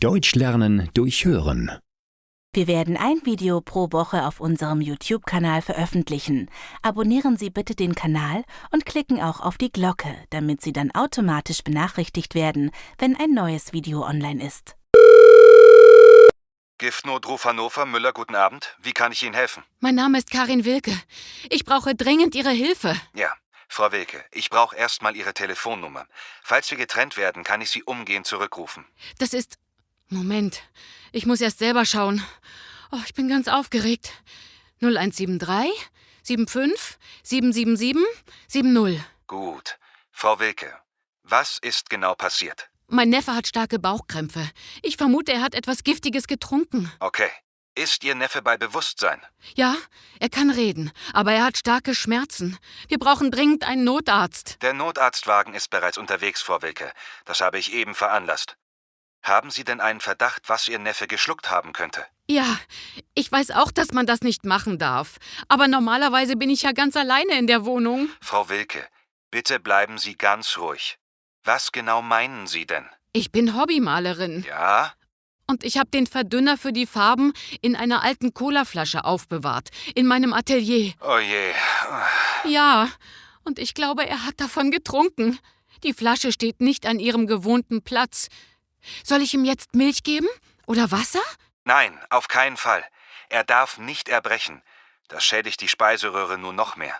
Deutsch lernen durch Hören. Wir werden ein Video pro Woche auf unserem YouTube-Kanal veröffentlichen. Abonnieren Sie bitte den Kanal und klicken auch auf die Glocke, damit Sie dann automatisch benachrichtigt werden, wenn ein neues Video online ist. Giftnotruf Hannover, Müller, guten Abend. Wie kann ich Ihnen helfen? Mein Name ist Karin Wilke. Ich brauche dringend Ihre Hilfe. Ja, Frau Wilke, ich brauche erstmal Ihre Telefonnummer. Falls wir getrennt werden, kann ich Sie umgehend zurückrufen. Das ist... Moment, ich muss erst selber schauen. Oh, ich bin ganz aufgeregt. 0173 75 777 70. Gut. Frau Wilke, was ist genau passiert? Mein Neffe hat starke Bauchkrämpfe. Ich vermute, er hat etwas Giftiges getrunken. Okay. Ist Ihr Neffe bei Bewusstsein? Ja, er kann reden, aber er hat starke Schmerzen. Wir brauchen dringend einen Notarzt. Der Notarztwagen ist bereits unterwegs, Frau Wilke. Das habe ich eben veranlasst. Haben Sie denn einen Verdacht, was Ihr Neffe geschluckt haben könnte? Ja, ich weiß auch, dass man das nicht machen darf. Aber normalerweise bin ich ja ganz alleine in der Wohnung. Frau Wilke, bitte bleiben Sie ganz ruhig. Was genau meinen Sie denn? Ich bin Hobbymalerin. Ja? Und ich habe den Verdünner für die Farben in einer alten Colaflasche aufbewahrt. In meinem Atelier. Oh je. Ja, und ich glaube, er hat davon getrunken. Die Flasche steht nicht an ihrem gewohnten Platz. Soll ich ihm jetzt Milch geben? Oder Wasser? Nein, auf keinen Fall. Er darf nicht erbrechen. Das schädigt die Speiseröhre nur noch mehr.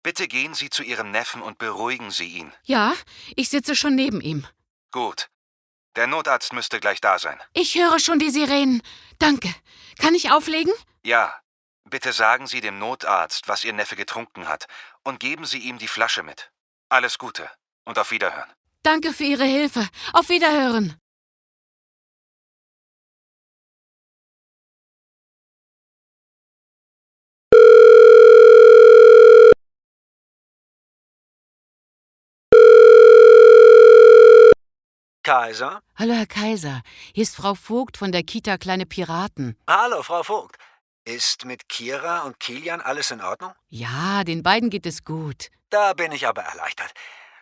Bitte gehen Sie zu Ihrem Neffen und beruhigen Sie ihn. Ja, ich sitze schon neben ihm. Gut. Der Notarzt müsste gleich da sein. Ich höre schon die Sirenen. Danke. Kann ich auflegen? Ja. Bitte sagen Sie dem Notarzt, was Ihr Neffe getrunken hat, und geben Sie ihm die Flasche mit. Alles Gute und auf Wiederhören. Danke für Ihre Hilfe. Auf Wiederhören. Kaiser? Hallo, Herr Kaiser. Hier ist Frau Vogt von der Kita Kleine Piraten. Hallo, Frau Vogt. Ist mit Kira und Kilian alles in Ordnung? Ja, den beiden geht es gut. Da bin ich aber erleichtert.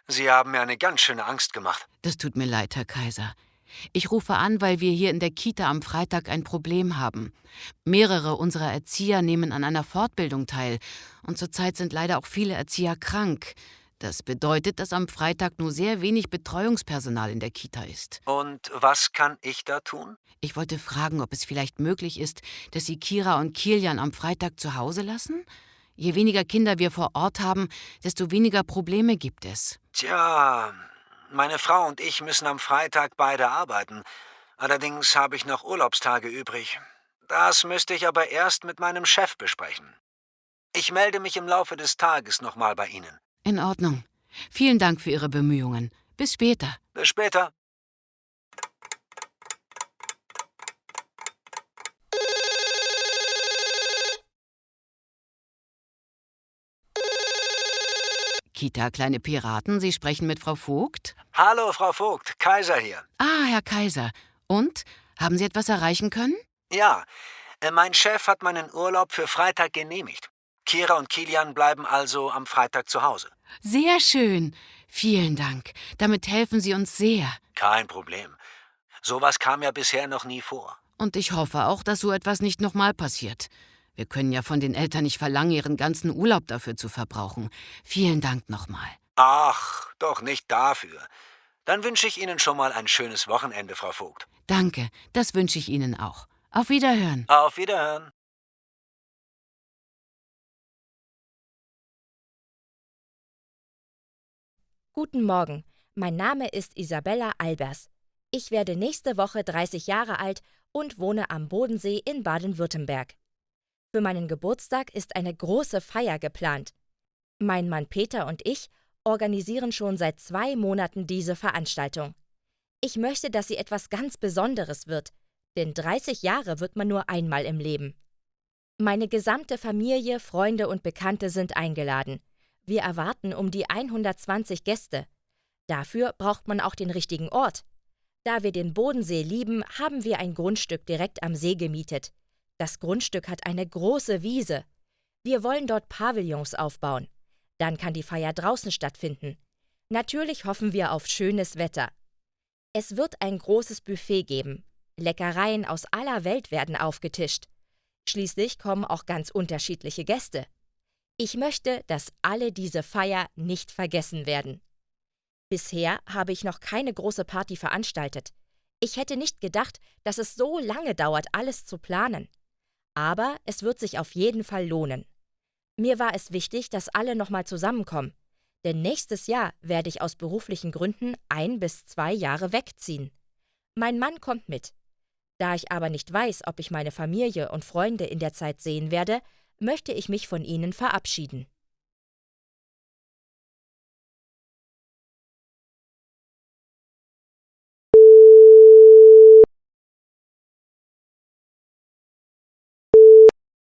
Sie haben mir eine ganz schöne Angst gemacht. Das tut mir leid, Herr Kaiser. Ich rufe an, weil wir hier in der Kita am Freitag ein Problem haben. Mehrere unserer Erzieher nehmen an einer Fortbildung teil. Und zurzeit sind leider auch viele Erzieher krank. Das bedeutet, dass am Freitag nur sehr wenig Betreuungspersonal in der Kita ist. Und was kann ich da tun? Ich wollte fragen, ob es vielleicht möglich ist, dass Sie Kira und Kilian am Freitag zu Hause lassen? Je weniger Kinder wir vor Ort haben, desto weniger Probleme gibt es. Tja, meine Frau und ich müssen am Freitag beide arbeiten. Allerdings habe ich noch Urlaubstage übrig. Das müsste ich aber erst mit meinem Chef besprechen. Ich melde mich im Laufe des Tages nochmal bei Ihnen. In Ordnung. Vielen Dank für Ihre Bemühungen. Bis später. Bis später. Kita Kleine Piraten, Sie sprechen mit Frau Vogt? Hallo, Frau Vogt. Kaiser hier. Ah, Herr Kaiser. Und? Haben Sie etwas erreichen können? Ja, mein Chef hat meinen Urlaub für Freitag genehmigt. Kira und Kilian bleiben also am Freitag zu Hause. Sehr schön. Vielen Dank. Damit helfen Sie uns sehr. Kein Problem. Sowas kam ja bisher noch nie vor. Und ich hoffe auch, dass so etwas nicht nochmal passiert. Wir können ja von den Eltern nicht verlangen, ihren ganzen Urlaub dafür zu verbrauchen. Vielen Dank nochmal. Ach, doch nicht dafür. Dann wünsche ich Ihnen schon mal ein schönes Wochenende, Frau Vogt. Danke, das wünsche ich Ihnen auch. Auf Wiederhören. Auf Wiederhören. Guten Morgen, mein Name ist Isabella Albers. Ich werde nächste Woche 30 Jahre alt und wohne am Bodensee in Baden-Württemberg. Für meinen Geburtstag ist eine große Feier geplant. Mein Mann Peter und ich organisieren schon seit 2 Monaten diese Veranstaltung. Ich möchte, dass sie etwas ganz Besonderes wird, denn 30 Jahre wird man nur einmal im Leben. Meine gesamte Familie, Freunde und Bekannte sind eingeladen. Wir erwarten um die 120 Gäste. Dafür braucht man auch den richtigen Ort. Da wir den Bodensee lieben, haben wir ein Grundstück direkt am See gemietet. Das Grundstück hat eine große Wiese. Wir wollen dort Pavillons aufbauen. Dann kann die Feier draußen stattfinden. Natürlich hoffen wir auf schönes Wetter. Es wird ein großes Buffet geben. Leckereien aus aller Welt werden aufgetischt. Schließlich kommen auch ganz unterschiedliche Gäste. Ich möchte, dass alle diese Feier nicht vergessen werden. Bisher habe ich noch keine große Party veranstaltet. Ich hätte nicht gedacht, dass es so lange dauert, alles zu planen. Aber es wird sich auf jeden Fall lohnen. Mir war es wichtig, dass alle nochmal zusammenkommen. Denn nächstes Jahr werde ich aus beruflichen Gründen 1 bis 2 Jahre wegziehen. Mein Mann kommt mit. Da ich aber nicht weiß, ob ich meine Familie und Freunde in der Zeit sehen werde, möchte ich mich von ihnen verabschieden.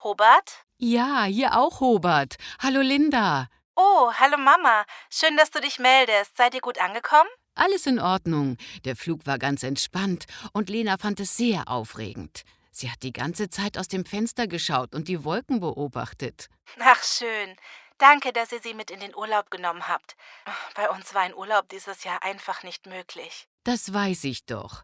Robert? Ja, hier auch Hobart. Hallo Linda. Oh, hallo Mama. Schön, dass du dich meldest. Seid ihr gut angekommen? Alles in Ordnung. Der Flug war ganz entspannt und Lena fand es sehr aufregend. Sie hat die ganze Zeit aus dem Fenster geschaut und die Wolken beobachtet. Ach, schön. Danke, dass ihr sie mit in den Urlaub genommen habt. Bei uns war ein Urlaub dieses Jahr einfach nicht möglich. Das weiß ich doch.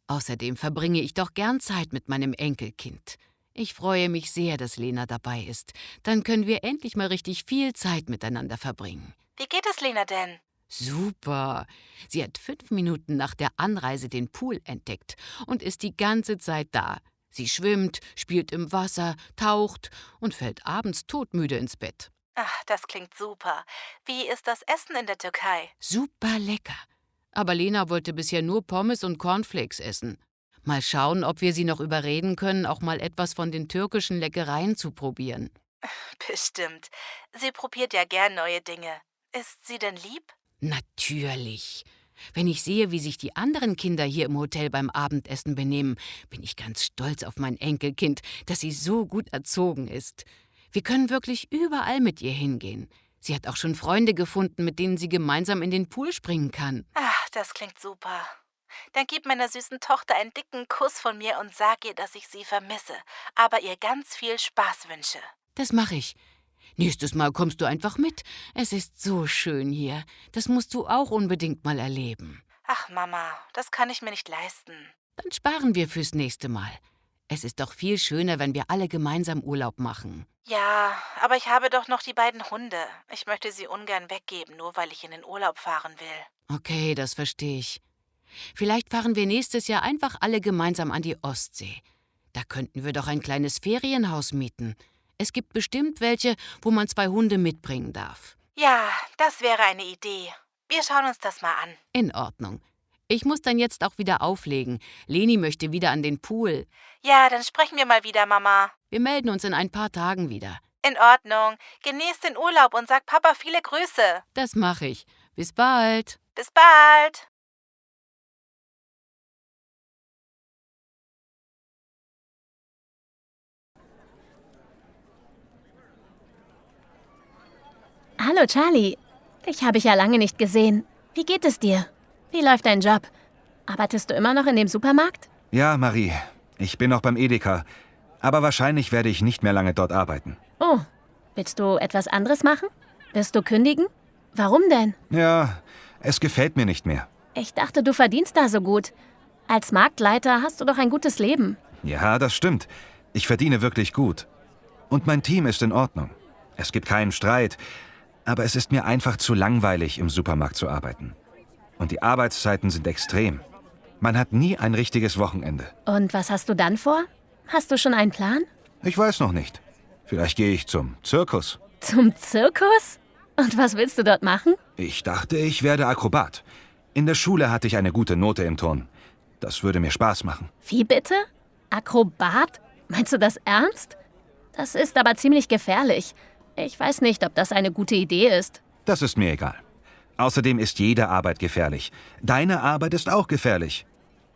Außerdem verbringe ich doch gern Zeit mit meinem Enkelkind. Ich freue mich sehr, dass Lena dabei ist. Dann können wir endlich mal richtig viel Zeit miteinander verbringen. Wie geht es Lena denn? Super. Sie hat 5 Minuten nach der Anreise den Pool entdeckt und ist die ganze Zeit da. Sie schwimmt, spielt im Wasser, taucht und fällt abends todmüde ins Bett. Ach, das klingt super. Wie ist das Essen in der Türkei? Super lecker. Aber Lena wollte bisher nur Pommes und Cornflakes essen. Mal schauen, ob wir sie noch überreden können, auch mal etwas von den türkischen Leckereien zu probieren. Bestimmt. Sie probiert ja gern neue Dinge. Ist sie denn lieb? Natürlich. Wenn ich sehe, wie sich die anderen Kinder hier im Hotel beim Abendessen benehmen, bin ich ganz stolz auf mein Enkelkind, dass sie so gut erzogen ist. Wir können wirklich überall mit ihr hingehen. Sie hat auch schon Freunde gefunden, mit denen sie gemeinsam in den Pool springen kann. Ach, das klingt super. Dann gib meiner süßen Tochter einen dicken Kuss von mir und sag ihr, dass ich sie vermisse, aber ihr ganz viel Spaß wünsche. Das mache ich. Nächstes Mal kommst du einfach mit. Es ist so schön hier. Das musst du auch unbedingt mal erleben. Ach, Mama, das kann ich mir nicht leisten. Dann sparen wir fürs nächste Mal. Es ist doch viel schöner, wenn wir alle gemeinsam Urlaub machen. Ja, aber ich habe doch noch die beiden Hunde. Ich möchte sie ungern weggeben, nur weil ich in den Urlaub fahren will. Okay, das verstehe ich. Vielleicht fahren wir nächstes Jahr einfach alle gemeinsam an die Ostsee. Da könnten wir doch ein kleines Ferienhaus mieten. Es gibt bestimmt welche, wo man 2 Hunde mitbringen darf. Ja, das wäre eine Idee. Wir schauen uns das mal an. In Ordnung. Ich muss dann jetzt auch wieder auflegen. Leni möchte wieder an den Pool. Ja, dann sprechen wir mal wieder, Mama. Wir melden uns in ein paar Tagen wieder. In Ordnung. Genießt den Urlaub und sag Papa viele Grüße. Das mache ich. Bis bald. Bis bald. Hallo Charlie, dich habe ich ja lange nicht gesehen. Wie geht es dir? Wie läuft dein Job? Arbeitest du immer noch in dem Supermarkt? Ja, Marie, ich bin noch beim Edeka. Aber wahrscheinlich werde ich nicht mehr lange dort arbeiten. Oh, willst du etwas anderes machen? Wirst du kündigen? Warum denn? Ja, es gefällt mir nicht mehr. Ich dachte, du verdienst da so gut. Als Marktleiter hast du doch ein gutes Leben. Ja, das stimmt. Ich verdiene wirklich gut. Und mein Team ist in Ordnung. Es gibt keinen Streit. Aber es ist mir einfach zu langweilig, im Supermarkt zu arbeiten. Und die Arbeitszeiten sind extrem. Man hat nie ein richtiges Wochenende. Und was hast du dann vor? Hast du schon einen Plan? Ich weiß noch nicht. Vielleicht gehe ich zum Zirkus. Zum Zirkus? Und was willst du dort machen? Ich dachte, ich werde Akrobat. In der Schule hatte ich eine gute Note im Turnen. Das würde mir Spaß machen. Wie bitte? Akrobat? Meinst du das ernst? Das ist aber ziemlich gefährlich. Ich weiß nicht, ob das eine gute Idee ist. Das ist mir egal. Außerdem ist jede Arbeit gefährlich. Deine Arbeit ist auch gefährlich.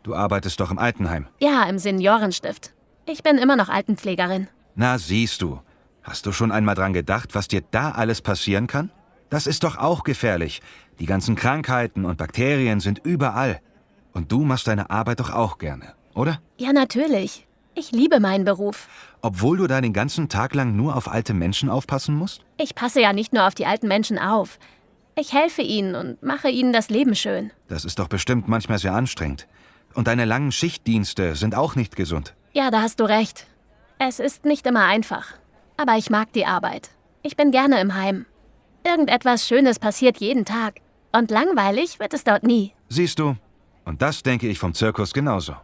Du arbeitest doch im Altenheim. Ja, im Seniorenstift. Ich bin immer noch Altenpflegerin. Na, siehst du. Hast du schon einmal dran gedacht, was dir da alles passieren kann? Das ist doch auch gefährlich. Die ganzen Krankheiten und Bakterien sind überall. Und du machst deine Arbeit doch auch gerne, oder? Ja, natürlich. Ich liebe meinen Beruf. Obwohl du da den ganzen Tag lang nur auf alte Menschen aufpassen musst? Ich passe ja nicht nur auf die alten Menschen auf. Ich helfe ihnen und mache ihnen das Leben schön. Das ist doch bestimmt manchmal sehr anstrengend. Und deine langen Schichtdienste sind auch nicht gesund. Ja, da hast du recht. Es ist nicht immer einfach. Aber ich mag die Arbeit. Ich bin gerne im Heim. Irgendetwas Schönes passiert jeden Tag. Und langweilig wird es dort nie. Siehst du? Und das denke ich vom Zirkus genauso.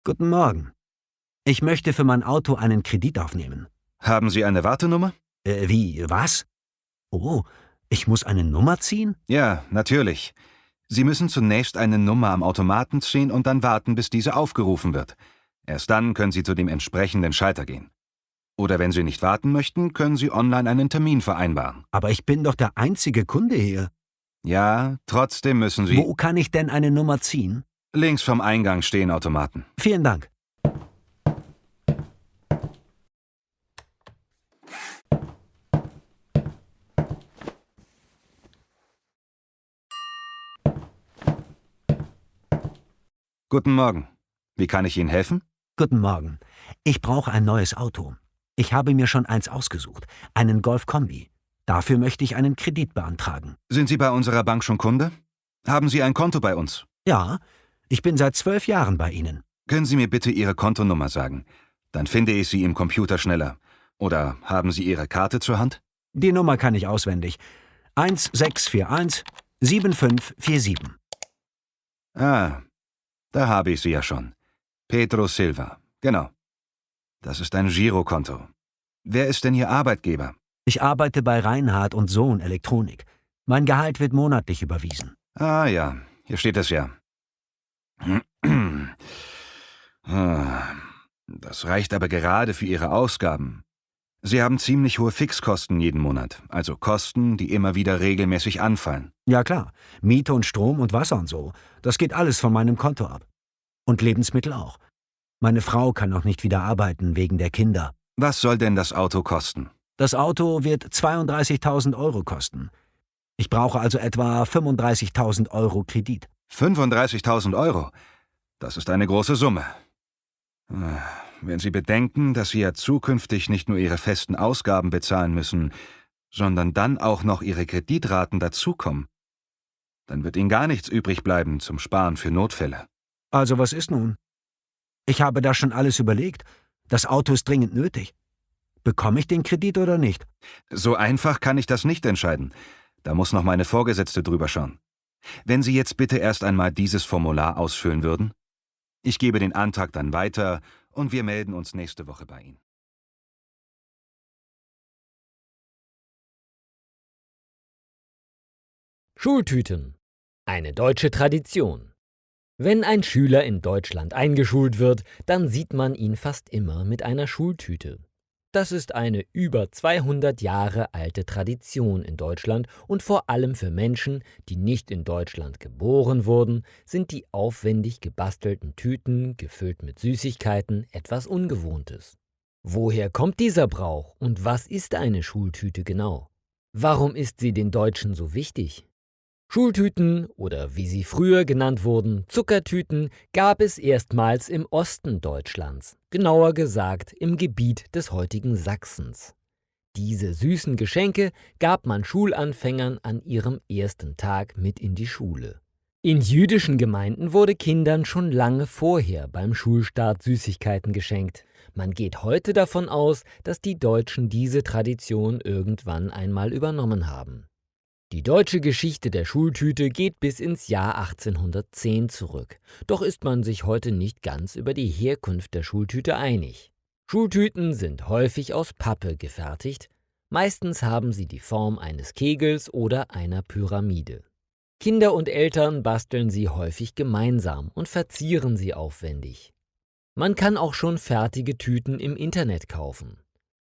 Guten Morgen. Ich möchte für mein Auto einen Kredit aufnehmen. Haben Sie eine Wartenummer? Wie, was? Oh, ich muss eine Nummer ziehen? Ja, natürlich. Sie müssen zunächst eine Nummer am Automaten ziehen und dann warten, bis diese aufgerufen wird. Erst dann können Sie zu dem entsprechenden Schalter gehen. Oder wenn Sie nicht warten möchten, können Sie online einen Termin vereinbaren. Aber ich bin doch der einzige Kunde hier. Ja, trotzdem müssen Sie... Wo kann ich denn eine Nummer ziehen? Links vom Eingang stehen Automaten. Vielen Dank. Guten Morgen. Wie kann ich Ihnen helfen? Guten Morgen. Ich brauche ein neues Auto. Ich habe mir schon eins ausgesucht, einen Golf Kombi. Dafür möchte ich einen Kredit beantragen. Sind Sie bei unserer Bank schon Kunde? Haben Sie ein Konto bei uns? Ja, ich bin seit 12 Jahren bei Ihnen. Können Sie mir bitte Ihre Kontonummer sagen? Dann finde ich Sie im Computer schneller. Oder haben Sie Ihre Karte zur Hand? Die Nummer kann ich auswendig. 1641 7547. Ah, da habe ich Sie ja schon. Pedro Silva, genau. Das ist ein Girokonto. Wer ist denn Ihr Arbeitgeber? Ich arbeite bei Reinhardt und Sohn Elektronik. Mein Gehalt wird monatlich überwiesen. Ah ja, hier steht es ja. Das reicht aber gerade für Ihre Ausgaben. Sie haben ziemlich hohe Fixkosten jeden Monat, also Kosten, die immer wieder regelmäßig anfallen. Ja klar, Miete und Strom und Wasser und so. Das geht alles von meinem Konto ab. Und Lebensmittel auch. Meine Frau kann noch nicht wieder arbeiten wegen der Kinder. Was soll denn das Auto kosten? Das Auto wird 32.000 Euro kosten. Ich brauche also etwa 35.000 Euro Kredit. 35.000 Euro? Das ist eine große Summe. Wenn Sie bedenken, dass Sie ja zukünftig nicht nur Ihre festen Ausgaben bezahlen müssen, sondern dann auch noch Ihre Kreditraten dazukommen, dann wird Ihnen gar nichts übrig bleiben zum Sparen für Notfälle. Also was ist nun? Ich habe da schon alles überlegt. Das Auto ist dringend nötig. Bekomme ich den Kredit oder nicht? So einfach kann ich das nicht entscheiden. Da muss noch meine Vorgesetzte drüber schauen. Wenn Sie jetzt bitte erst einmal dieses Formular ausfüllen würden. Ich gebe den Antrag dann weiter und wir melden uns nächste Woche bei Ihnen. Schultüten. Eine deutsche Tradition. Wenn ein Schüler in Deutschland eingeschult wird, dann sieht man ihn fast immer mit einer Schultüte. Das ist eine über 200 Jahre alte Tradition in Deutschland und vor allem für Menschen, die nicht in Deutschland geboren wurden, sind die aufwendig gebastelten Tüten, gefüllt mit Süßigkeiten, etwas Ungewohntes. Woher kommt dieser Brauch und was ist eine Schultüte genau? Warum ist sie den Deutschen so wichtig? Schultüten oder wie sie früher genannt wurden, Zuckertüten, gab es erstmals im Osten Deutschlands, genauer gesagt im Gebiet des heutigen Sachsens. Diese süßen Geschenke gab man Schulanfängern an ihrem ersten Tag mit in die Schule. In jüdischen Gemeinden wurde Kindern schon lange vorher beim Schulstart Süßigkeiten geschenkt. Man geht heute davon aus, dass die Deutschen diese Tradition irgendwann einmal übernommen haben. Die deutsche Geschichte der Schultüte geht bis ins Jahr 1810 zurück, doch ist man sich heute nicht ganz über die Herkunft der Schultüte einig. Schultüten sind häufig aus Pappe gefertigt, meistens haben sie die Form eines Kegels oder einer Pyramide. Kinder und Eltern basteln sie häufig gemeinsam und verzieren sie aufwendig. Man kann auch schon fertige Tüten im Internet kaufen.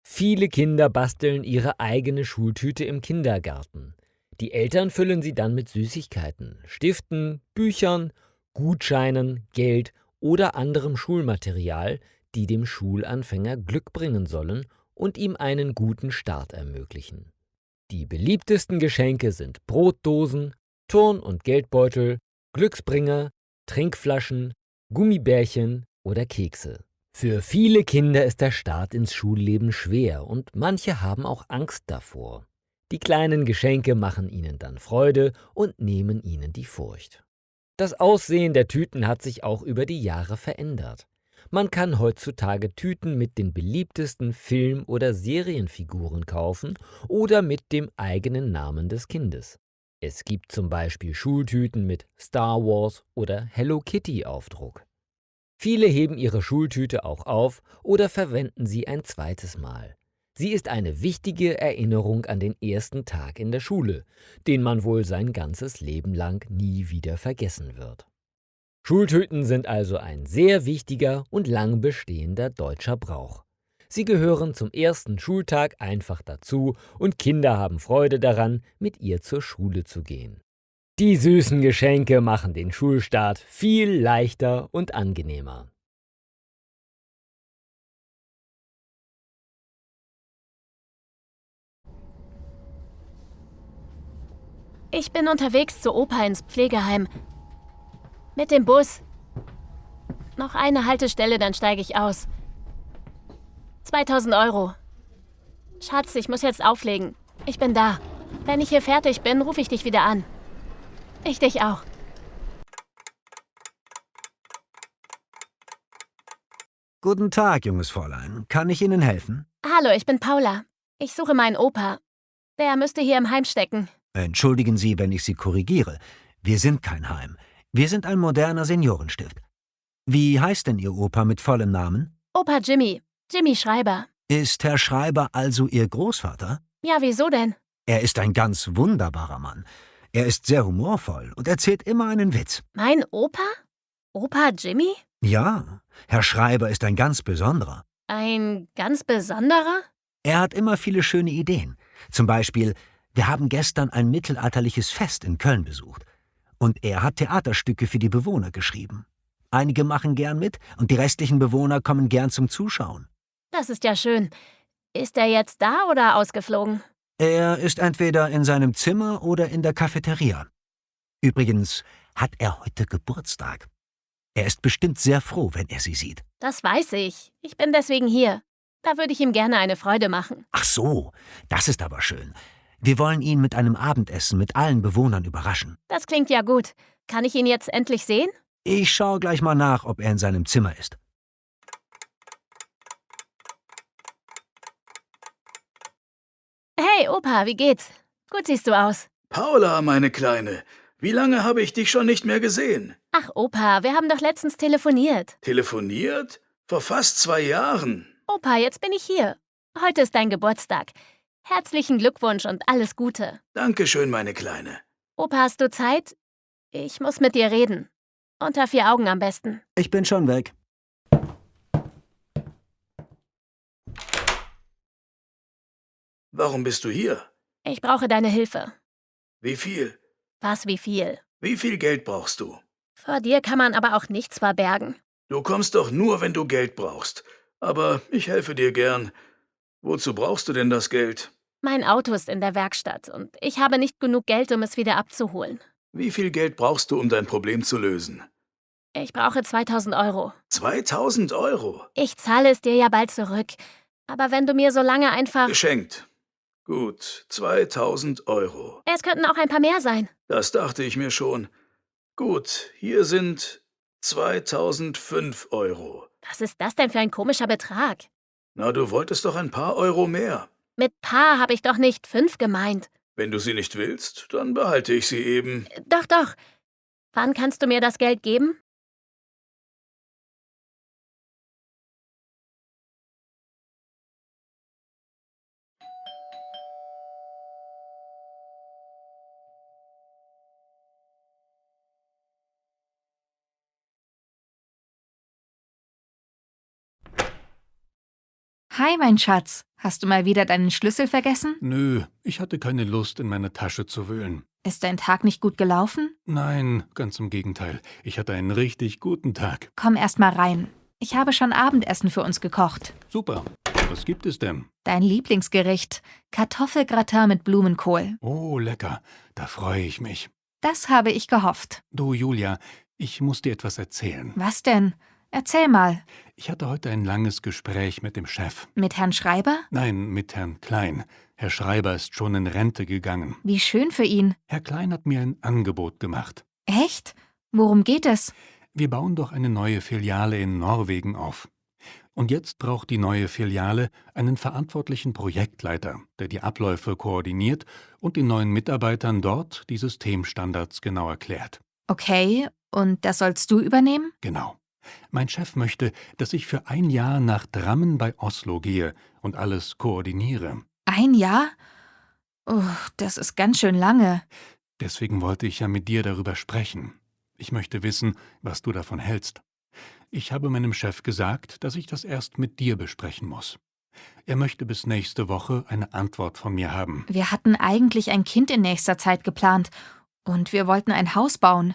Viele Kinder basteln ihre eigene Schultüte im Kindergarten. Die Eltern füllen sie dann mit Süßigkeiten, Stiften, Büchern, Gutscheinen, Geld oder anderem Schulmaterial, die dem Schulanfänger Glück bringen sollen und ihm einen guten Start ermöglichen. Die beliebtesten Geschenke sind Brotdosen, Turn- und Geldbeutel, Glücksbringer, Trinkflaschen, Gummibärchen oder Kekse. Für viele Kinder ist der Start ins Schulleben schwer und manche haben auch Angst davor. Die kleinen Geschenke machen ihnen dann Freude und nehmen ihnen die Furcht. Das Aussehen der Tüten hat sich auch über die Jahre verändert. Man kann heutzutage Tüten mit den beliebtesten Film- oder Serienfiguren kaufen oder mit dem eigenen Namen des Kindes. Es gibt zum Beispiel Schultüten mit Star Wars oder Hello Kitty Aufdruck. Viele heben ihre Schultüte auch auf oder verwenden sie ein zweites Mal. Sie ist eine wichtige Erinnerung an den ersten Tag in der Schule, den man wohl sein ganzes Leben lang nie wieder vergessen wird. Schultüten sind also ein sehr wichtiger und lang bestehender deutscher Brauch. Sie gehören zum ersten Schultag einfach dazu und Kinder haben Freude daran, mit ihr zur Schule zu gehen. Die süßen Geschenke machen den Schulstart viel leichter und angenehmer. Ich bin unterwegs zu Opa ins Pflegeheim. Mit dem Bus. Noch eine Haltestelle, dann steige ich aus. 2000 Euro. Schatz, ich muss jetzt auflegen. Ich bin da. Wenn ich hier fertig bin, rufe ich dich wieder an. Ich dich auch. Guten Tag, junges Fräulein. Kann ich Ihnen helfen? Hallo, ich bin Paula. Ich suche meinen Opa. Der müsste hier im Heim stecken. Entschuldigen Sie, wenn ich Sie korrigiere. Wir sind kein Heim. Wir sind ein moderner Seniorenstift. Wie heißt denn Ihr Opa mit vollem Namen? Opa Jimmy. Jimmy Schreiber. Ist Herr Schreiber also Ihr Großvater? Ja, wieso denn? Er ist ein ganz wunderbarer Mann. Er ist sehr humorvoll und erzählt immer einen Witz. Mein Opa? Opa Jimmy? Ja, Herr Schreiber ist ein ganz besonderer. Ein ganz besonderer? Er hat immer viele schöne Ideen. Zum Beispiel, wir haben gestern ein mittelalterliches Fest in Köln besucht. Und er hat Theaterstücke für die Bewohner geschrieben. Einige machen gern mit und die restlichen Bewohner kommen gern zum Zuschauen. Das ist ja schön. Ist er jetzt da oder ausgeflogen? Er ist entweder in seinem Zimmer oder in der Cafeteria. Übrigens hat er heute Geburtstag. Er ist bestimmt sehr froh, wenn er Sie sieht. Das weiß ich. Ich bin deswegen hier. Da würde ich ihm gerne eine Freude machen. Ach so, das ist aber schön. Wir wollen ihn mit einem Abendessen mit allen Bewohnern überraschen. Das klingt ja gut. Kann ich ihn jetzt endlich sehen? Ich schaue gleich mal nach, ob er in seinem Zimmer ist. Hey, Opa, wie geht's? Gut siehst du aus. Paula, meine Kleine, wie lange habe ich dich schon nicht mehr gesehen? Ach, Opa, wir haben doch letztens telefoniert. Telefoniert? Vor fast 2 Jahren. Opa, jetzt bin ich hier. Heute ist dein Geburtstag. Herzlichen Glückwunsch und alles Gute. Dankeschön, meine Kleine. Opa, hast du Zeit? Ich muss mit dir reden. Unter 4 Augen am besten. Ich bin schon weg. Warum bist du hier? Ich brauche deine Hilfe. Wie viel? Was, wie viel? Wie viel Geld brauchst du? Vor dir kann man aber auch nichts verbergen. Du kommst doch nur, wenn du Geld brauchst. Aber ich helfe dir gern. Wozu brauchst du denn das Geld? Mein Auto ist in der Werkstatt und ich habe nicht genug Geld, um es wieder abzuholen. Wie viel Geld brauchst du, um dein Problem zu lösen? Ich brauche 2000 Euro. 2000 Euro? Ich zahle es dir ja bald zurück. Aber wenn du mir so lange einfach... Geschenkt. Gut, 2000 Euro. Es könnten auch ein paar mehr sein. Das dachte ich mir schon. Gut, hier sind 2005 Euro. Was ist das denn für ein komischer Betrag? Na, du wolltest doch ein paar Euro mehr. Mit paar habe ich doch nicht 5 gemeint. Wenn du sie nicht willst, dann behalte ich sie eben. Doch, doch. Wann kannst du mir das Geld geben? Hi, mein Schatz. Hast du mal wieder deinen Schlüssel vergessen? Nö, ich hatte keine Lust, in meiner Tasche zu wühlen. Ist dein Tag nicht gut gelaufen? Nein, ganz im Gegenteil. Ich hatte einen richtig guten Tag. Komm erst mal rein. Ich habe schon Abendessen für uns gekocht. Super. Was gibt es denn? Dein Lieblingsgericht. Kartoffelgratin mit Blumenkohl. Oh, lecker. Da freue ich mich. Das habe ich gehofft. Du, Julia, ich muss dir etwas erzählen. Was denn? Erzähl mal. Ich hatte heute ein langes Gespräch mit dem Chef. Mit Herrn Schreiber? Nein, mit Herrn Klein. Herr Schreiber ist schon in Rente gegangen. Wie schön für ihn. Herr Klein hat mir ein Angebot gemacht. Echt? Worum geht es? Wir bauen doch eine neue Filiale in Norwegen auf. Und jetzt braucht die neue Filiale einen verantwortlichen Projektleiter, der die Abläufe koordiniert und den neuen Mitarbeitern dort die Systemstandards genau erklärt. Okay, und das sollst du übernehmen? Genau. Mein Chef möchte, dass ich für ein Jahr nach Drammen bei Oslo gehe und alles koordiniere. 1 Jahr? Oh, das ist ganz schön lange. Deswegen wollte ich ja mit dir darüber sprechen. Ich möchte wissen, was du davon hältst. Ich habe meinem Chef gesagt, dass ich das erst mit dir besprechen muss. Er möchte bis nächste Woche eine Antwort von mir haben. Wir hatten eigentlich ein Kind in nächster Zeit geplant. Und wir wollten ein Haus bauen.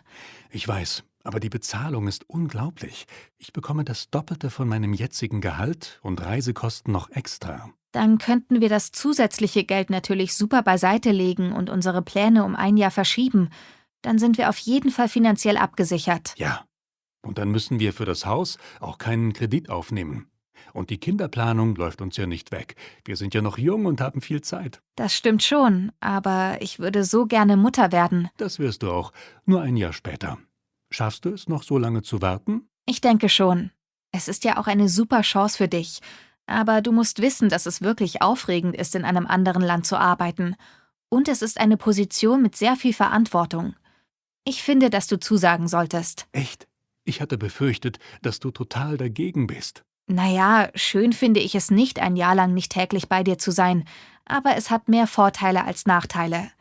Ich weiß, aber die Bezahlung ist unglaublich. Ich bekomme das Doppelte von meinem jetzigen Gehalt und Reisekosten noch extra. Dann könnten wir das zusätzliche Geld natürlich super beiseite legen und unsere Pläne um 1 Jahr verschieben. Dann sind wir auf jeden Fall finanziell abgesichert. Ja. Und dann müssen wir für das Haus auch keinen Kredit aufnehmen. Und die Kinderplanung läuft uns ja nicht weg. Wir sind ja noch jung und haben viel Zeit. Das stimmt schon, aber ich würde so gerne Mutter werden. Das wirst du auch, nur ein Jahr später. Schaffst du es noch so lange zu warten? Ich denke schon. Es ist ja auch eine super Chance für dich. Aber du musst wissen, dass es wirklich aufregend ist, in einem anderen Land zu arbeiten. Und es ist eine Position mit sehr viel Verantwortung. Ich finde, dass du zusagen solltest. Echt? Ich hatte befürchtet, dass du total dagegen bist. Naja, schön finde ich es nicht, 1 Jahr lang nicht täglich bei dir zu sein. Aber es hat mehr Vorteile als Nachteile.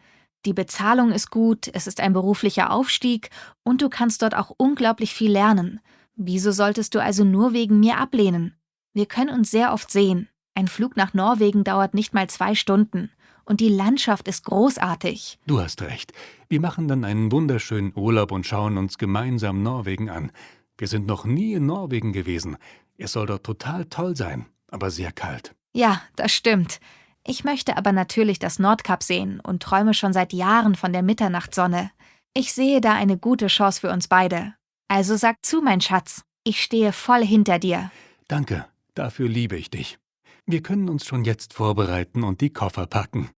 Die Bezahlung ist gut, es ist ein beruflicher Aufstieg und du kannst dort auch unglaublich viel lernen. Wieso solltest du also nur wegen mir ablehnen? Wir können uns sehr oft sehen. Ein Flug nach Norwegen dauert nicht mal 2 Stunden. Und die Landschaft ist großartig. Du hast recht. Wir machen dann einen wunderschönen Urlaub und schauen uns gemeinsam Norwegen an. Wir sind noch nie in Norwegen gewesen. Es soll dort total toll sein, aber sehr kalt. Ja, das stimmt. Ich möchte aber natürlich das Nordkap sehen und träume schon seit Jahren von der Mitternachtssonne. Ich sehe da eine gute Chance für uns beide. Also sag zu, mein Schatz. Ich stehe voll hinter dir. Danke, dafür liebe ich dich. Wir können uns schon jetzt vorbereiten und die Koffer packen.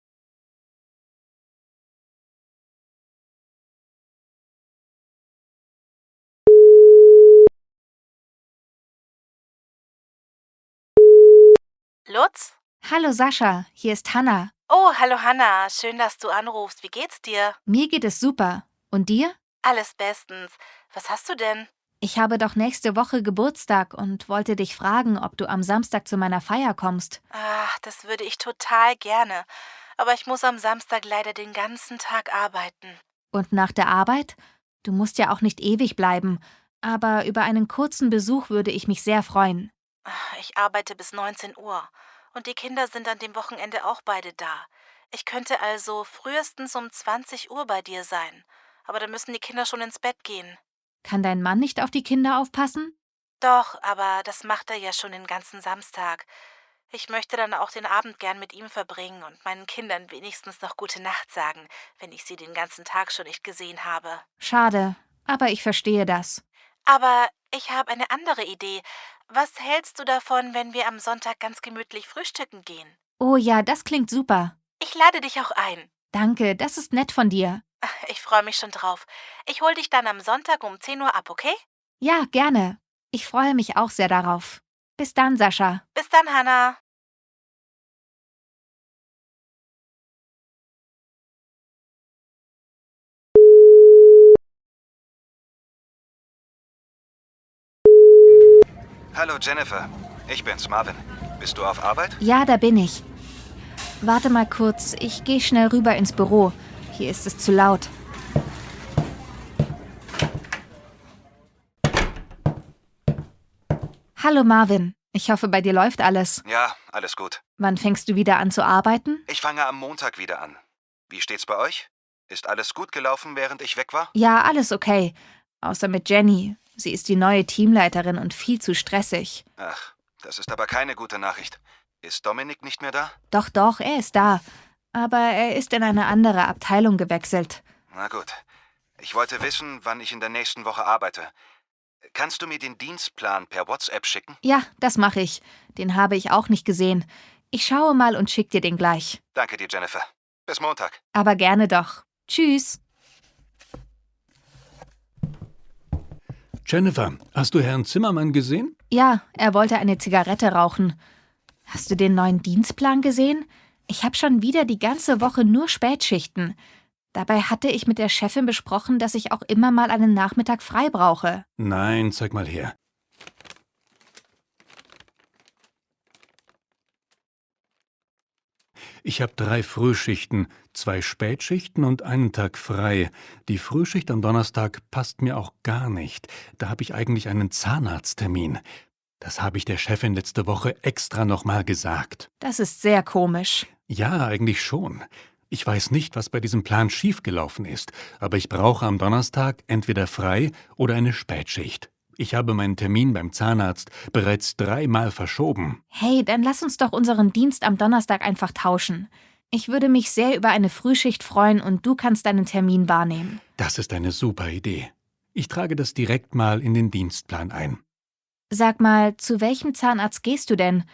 Lutz? Hallo Sascha, hier ist Hanna. Oh, hallo Hanna. Schön, dass du anrufst. Wie geht's dir? Mir geht es super. Und dir? Alles bestens. Was hast du denn? Ich habe doch nächste Woche Geburtstag und wollte dich fragen, ob du am Samstag zu meiner Feier kommst. Ach, das würde ich total gerne. Aber ich muss am Samstag leider den ganzen Tag arbeiten. Und nach der Arbeit? Du musst ja auch nicht ewig bleiben. Aber über einen kurzen Besuch würde ich mich sehr freuen. Ich arbeite bis 19 Uhr. Und die Kinder sind an dem Wochenende auch beide da. Ich könnte also frühestens um 20 Uhr bei dir sein. Aber dann müssen die Kinder schon ins Bett gehen. Kann dein Mann nicht auf die Kinder aufpassen? Doch, aber das macht er ja schon den ganzen Samstag. Ich möchte dann auch den Abend gern mit ihm verbringen und meinen Kindern wenigstens noch gute Nacht sagen, wenn ich sie den ganzen Tag schon nicht gesehen habe. Schade, aber ich verstehe das. Aber ich habe eine andere Idee. Was hältst du davon, wenn wir am Sonntag ganz gemütlich frühstücken gehen? Oh ja, das klingt super. Ich lade dich auch ein. Danke, das ist nett von dir. Ich freue mich schon drauf. Ich hol dich dann am Sonntag um 10 Uhr ab, okay? Ja, gerne. Ich freue mich auch sehr darauf. Bis dann, Sascha. Bis dann, Hanna. Hallo Jennifer, ich bin's, Marvin. Bist du auf Arbeit? Ja, da bin ich. Warte mal kurz, ich gehe schnell rüber ins Büro. Hier ist es zu laut. Hallo Marvin, ich hoffe, bei dir läuft alles. Ja, alles gut. Wann fängst du wieder an zu arbeiten? Ich fange am Montag wieder an. Wie steht's bei euch? Ist alles gut gelaufen, während ich weg war? Ja, alles okay. Außer mit Jenny. Sie ist die neue Teamleiterin und viel zu stressig. Ach, das ist aber keine gute Nachricht. Ist Dominik nicht mehr da? Doch, er ist da. Aber er ist in eine andere Abteilung gewechselt. Na gut. Ich wollte wissen, wann ich in der nächsten Woche arbeite. Kannst du mir den Dienstplan per WhatsApp schicken? Ja, das mache ich. Den habe ich auch nicht gesehen. Ich schaue mal und schick dir den gleich. Danke dir, Jennifer. Bis Montag. Aber gerne doch. Tschüss. Jennifer, hast du Herrn Zimmermann gesehen? Ja, er wollte eine Zigarette rauchen. Hast du den neuen Dienstplan gesehen? Ich habe schon wieder die ganze Woche nur Spätschichten. Dabei hatte ich mit der Chefin besprochen, dass ich auch immer mal einen Nachmittag frei brauche. Nein, zeig mal her. Ich habe 3 Frühschichten, 2 Spätschichten und einen Tag frei. Die Frühschicht am Donnerstag passt mir auch gar nicht. Da habe ich eigentlich einen Zahnarzttermin. Das habe ich der Chefin letzte Woche extra nochmal gesagt. Das ist sehr komisch. Ja, eigentlich schon. Ich weiß nicht, was bei diesem Plan schiefgelaufen ist, aber ich brauche am Donnerstag entweder frei oder eine Spätschicht. Ich habe meinen Termin beim Zahnarzt bereits 3-mal verschoben. Hey, dann lass uns doch unseren Dienst am Donnerstag einfach tauschen. Ich würde mich sehr über eine Frühschicht freuen und du kannst deinen Termin wahrnehmen. Das ist eine super Idee. Ich trage das direkt mal in den Dienstplan ein. Sag mal, zu welchem Zahnarzt gehst du denn?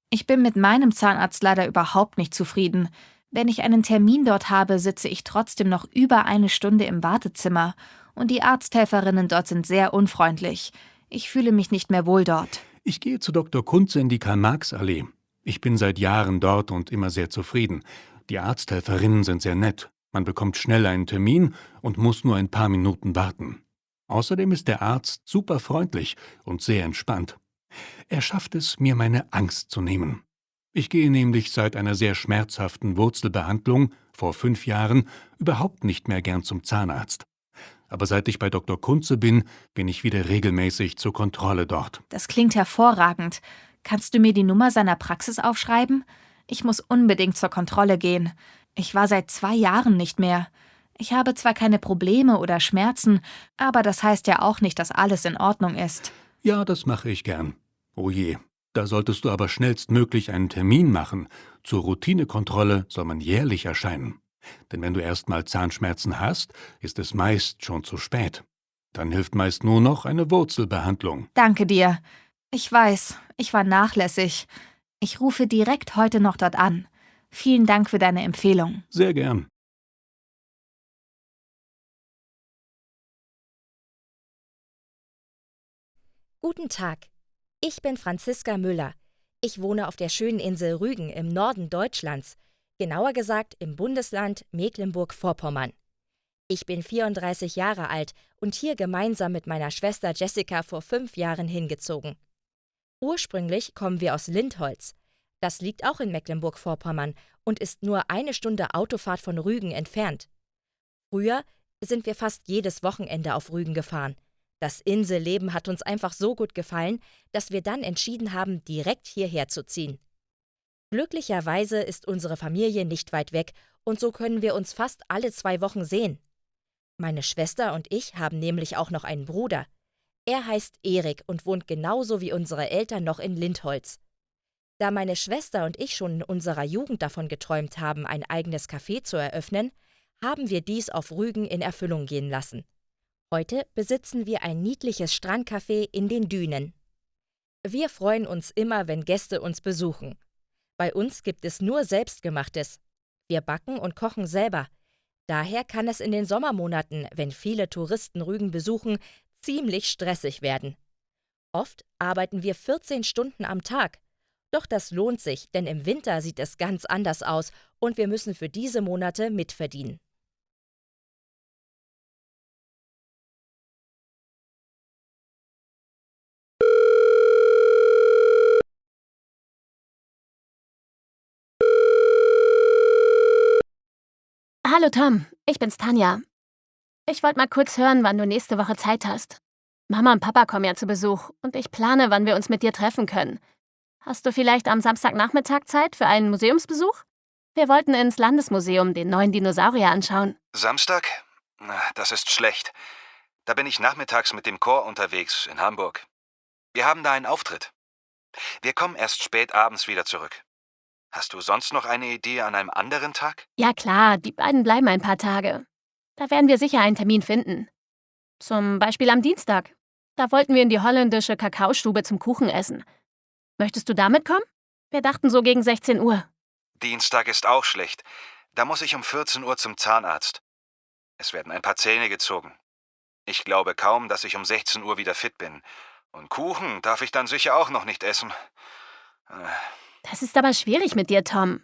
Ich bin mit meinem Zahnarzt leider überhaupt nicht zufrieden. Wenn ich einen Termin dort habe, sitze ich trotzdem noch über 1 Stunde im Wartezimmer. Und die Arzthelferinnen dort sind sehr unfreundlich. Ich fühle mich nicht mehr wohl dort. Ich gehe zu Dr. Kunze in die Karl-Marx-Allee. Ich bin seit Jahren dort und immer sehr zufrieden. Die Arzthelferinnen sind sehr nett. Man bekommt schnell einen Termin und muss nur ein paar Minuten warten. Außerdem ist der Arzt super freundlich und sehr entspannt. Er schafft es, mir meine Angst zu nehmen. Ich gehe nämlich seit einer sehr schmerzhaften Wurzelbehandlung vor 5 Jahren überhaupt nicht mehr gern zum Zahnarzt. Aber seit ich bei Dr. Kunze bin ich wieder regelmäßig zur Kontrolle dort. Das klingt hervorragend. Kannst du mir die Nummer seiner Praxis aufschreiben? Ich muss unbedingt zur Kontrolle gehen. Ich war seit 2 Jahren nicht mehr. Ich habe zwar keine Probleme oder Schmerzen, aber das heißt ja auch nicht, dass alles in Ordnung ist. Ja, das mache ich gern. Oh je, da solltest du aber schnellstmöglich einen Termin machen. Zur Routinekontrolle soll man jährlich erscheinen. Denn wenn du erst mal Zahnschmerzen hast, ist es meist schon zu spät. Dann hilft meist nur noch eine Wurzelbehandlung. Danke dir. Ich weiß, ich war nachlässig. Ich rufe direkt heute noch dort an. Vielen Dank für deine Empfehlung. Sehr gern. Guten Tag, ich bin Franziska Müller. Ich wohne auf der schönen Insel Rügen im Norden Deutschlands, genauer gesagt im Bundesland Mecklenburg-Vorpommern. Ich bin 34 Jahre alt und hier gemeinsam mit meiner Schwester Jessica vor 5 Jahren hingezogen. Ursprünglich kommen wir aus Lindholz. Das liegt auch in Mecklenburg-Vorpommern und ist nur 1 Stunde Autofahrt von Rügen entfernt. Früher sind wir fast jedes Wochenende auf Rügen gefahren. Das Inselleben hat uns einfach so gut gefallen, dass wir dann entschieden haben, direkt hierher zu ziehen. Glücklicherweise ist unsere Familie nicht weit weg und so können wir uns fast alle 2 Wochen sehen. Meine Schwester und ich haben nämlich auch noch einen Bruder. Er heißt Erik und wohnt genauso wie unsere Eltern noch in Lindholz. Da meine Schwester und ich schon in unserer Jugend davon geträumt haben, ein eigenes Café zu eröffnen, haben wir dies auf Rügen in Erfüllung gehen lassen. Heute besitzen wir ein niedliches Strandcafé in den Dünen. Wir freuen uns immer, wenn Gäste uns besuchen. Bei uns gibt es nur Selbstgemachtes. Wir backen und kochen selber. Daher kann es in den Sommermonaten, wenn viele Touristen Rügen besuchen, ziemlich stressig werden. Oft arbeiten wir 14 Stunden am Tag. Doch das lohnt sich, denn im Winter sieht es ganz anders aus und wir müssen für diese Monate mitverdienen. Hallo Tom, ich bin's Tanja. Ich wollte mal kurz hören, wann du nächste Woche Zeit hast. Mama und Papa kommen ja zu Besuch und ich plane, wann wir uns mit dir treffen können. Hast du vielleicht am Samstagnachmittag Zeit für einen Museumsbesuch? Wir wollten ins Landesmuseum den neuen Dinosaurier anschauen. Samstag? Na, das ist schlecht. Da bin ich nachmittags mit dem Chor unterwegs in Hamburg. Wir haben da einen Auftritt. Wir kommen erst spät abends wieder zurück. Hast du sonst noch eine Idee an einem anderen Tag? Ja klar, die beiden bleiben ein paar Tage. Da werden wir sicher einen Termin finden. Zum Beispiel am Dienstag. Da wollten wir in die holländische Kakaostube zum Kuchen essen. Möchtest du damit kommen? Wir dachten so gegen 16 Uhr. Dienstag ist auch schlecht. Da muss ich um 14 Uhr zum Zahnarzt. Es werden ein paar Zähne gezogen. Ich glaube kaum, dass ich um 16 Uhr wieder fit bin. Und Kuchen darf ich dann sicher auch noch nicht essen. Das ist aber schwierig mit dir, Tom.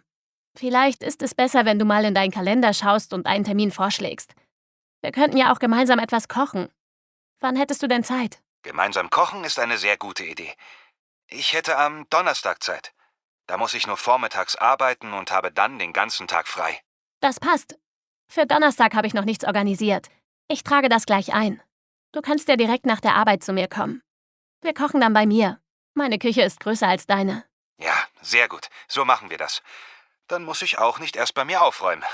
Vielleicht ist es besser, wenn du mal in deinen Kalender schaust und einen Termin vorschlägst. Wir könnten ja auch gemeinsam etwas kochen. Wann hättest du denn Zeit? Gemeinsam kochen ist eine sehr gute Idee. Ich hätte am Donnerstag Zeit. Da muss ich nur vormittags arbeiten und habe dann den ganzen Tag frei. Das passt. Für Donnerstag habe ich noch nichts organisiert. Ich trage das gleich ein. Du kannst ja direkt nach der Arbeit zu mir kommen. Wir kochen dann bei mir. Meine Küche ist größer als deine. Ja, sehr gut. So machen wir das. Dann muss ich auch nicht erst bei mir aufräumen.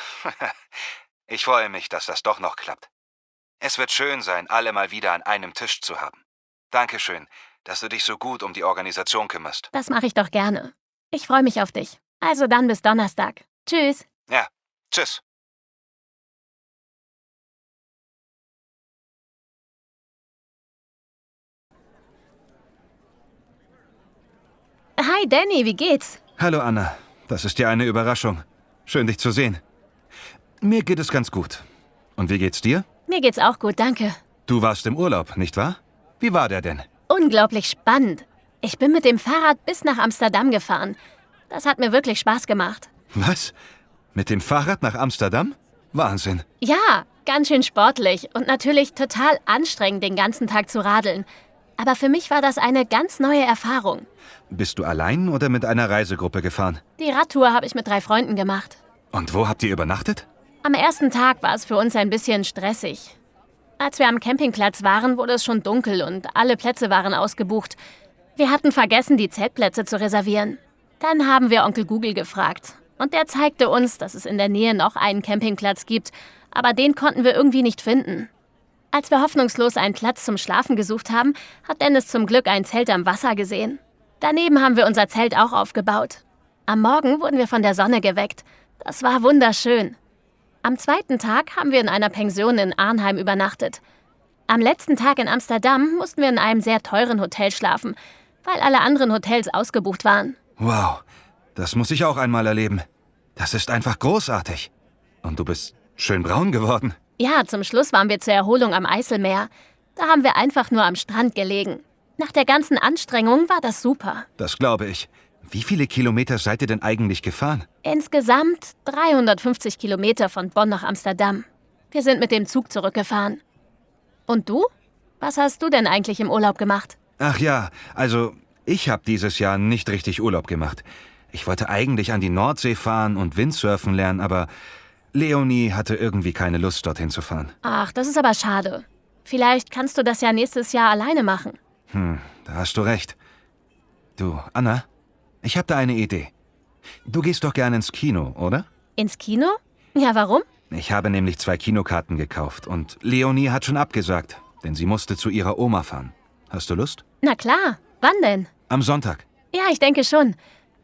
Ich freue mich, dass das doch noch klappt. Es wird schön sein, alle mal wieder an einem Tisch zu haben. Dankeschön, dass du dich so gut um die Organisation kümmerst. Das mache ich doch gerne. Ich freue mich auf dich. Also dann bis Donnerstag. Tschüss. Ja, tschüss. Hi Danny, wie geht's? Hallo Anna, das ist ja eine Überraschung. Schön, dich zu sehen. Mir geht es ganz gut. Und wie geht's dir? Mir geht's auch gut, danke. Du warst im Urlaub, nicht wahr? Wie war der denn? Unglaublich spannend. Ich bin mit dem Fahrrad bis nach Amsterdam gefahren. Das hat mir wirklich Spaß gemacht. Was? Mit dem Fahrrad nach Amsterdam? Wahnsinn. Ja, ganz schön sportlich und natürlich total anstrengend, den ganzen Tag zu radeln. Aber für mich war das eine ganz neue Erfahrung. Bist du allein oder mit einer Reisegruppe gefahren? Die Radtour habe ich mit 3 Freunden gemacht. Und wo habt ihr übernachtet? Am ersten Tag war es für uns ein bisschen stressig. Als wir am Campingplatz waren, wurde es schon dunkel und alle Plätze waren ausgebucht. Wir hatten vergessen, die Zeltplätze zu reservieren. Dann haben wir Onkel Google gefragt. Und der zeigte uns, dass es in der Nähe noch einen Campingplatz gibt, aber den konnten wir irgendwie nicht finden. Als wir hoffnungslos einen Platz zum Schlafen gesucht haben, hat Dennis zum Glück ein Zelt am Wasser gesehen. Daneben haben wir unser Zelt auch aufgebaut. Am Morgen wurden wir von der Sonne geweckt. Das war wunderschön. Am zweiten Tag haben wir in einer Pension in Arnhem übernachtet. Am letzten Tag in Amsterdam mussten wir in einem sehr teuren Hotel schlafen, weil alle anderen Hotels ausgebucht waren. Wow, das muss ich auch einmal erleben. Das ist einfach großartig. Und du bist schön braun geworden. Ja, zum Schluss waren wir zur Erholung am Eiselmeer. Da haben wir einfach nur am Strand gelegen. Nach der ganzen Anstrengung war das super. Das glaube ich. Wie viele Kilometer seid ihr denn eigentlich gefahren? Insgesamt 350 Kilometer von Bonn nach Amsterdam. Wir sind mit dem Zug zurückgefahren. Und du? Was hast du denn eigentlich im Urlaub gemacht? Ach ja, also ich habe dieses Jahr nicht richtig Urlaub gemacht. Ich wollte eigentlich an die Nordsee fahren und Windsurfen lernen, aber Leonie hatte irgendwie keine Lust, dorthin zu fahren. Ach, das ist aber schade. Vielleicht kannst du das ja nächstes Jahr alleine machen. Da hast du recht. Du, Anna, ich habe da eine Idee. Du gehst doch gerne ins Kino, oder? Ins Kino? Ja, warum? Ich habe nämlich 2 Kinokarten gekauft und Leonie hat schon abgesagt, denn sie musste zu ihrer Oma fahren. Hast du Lust? Na klar. Wann denn? Am Sonntag. Ja, ich denke schon.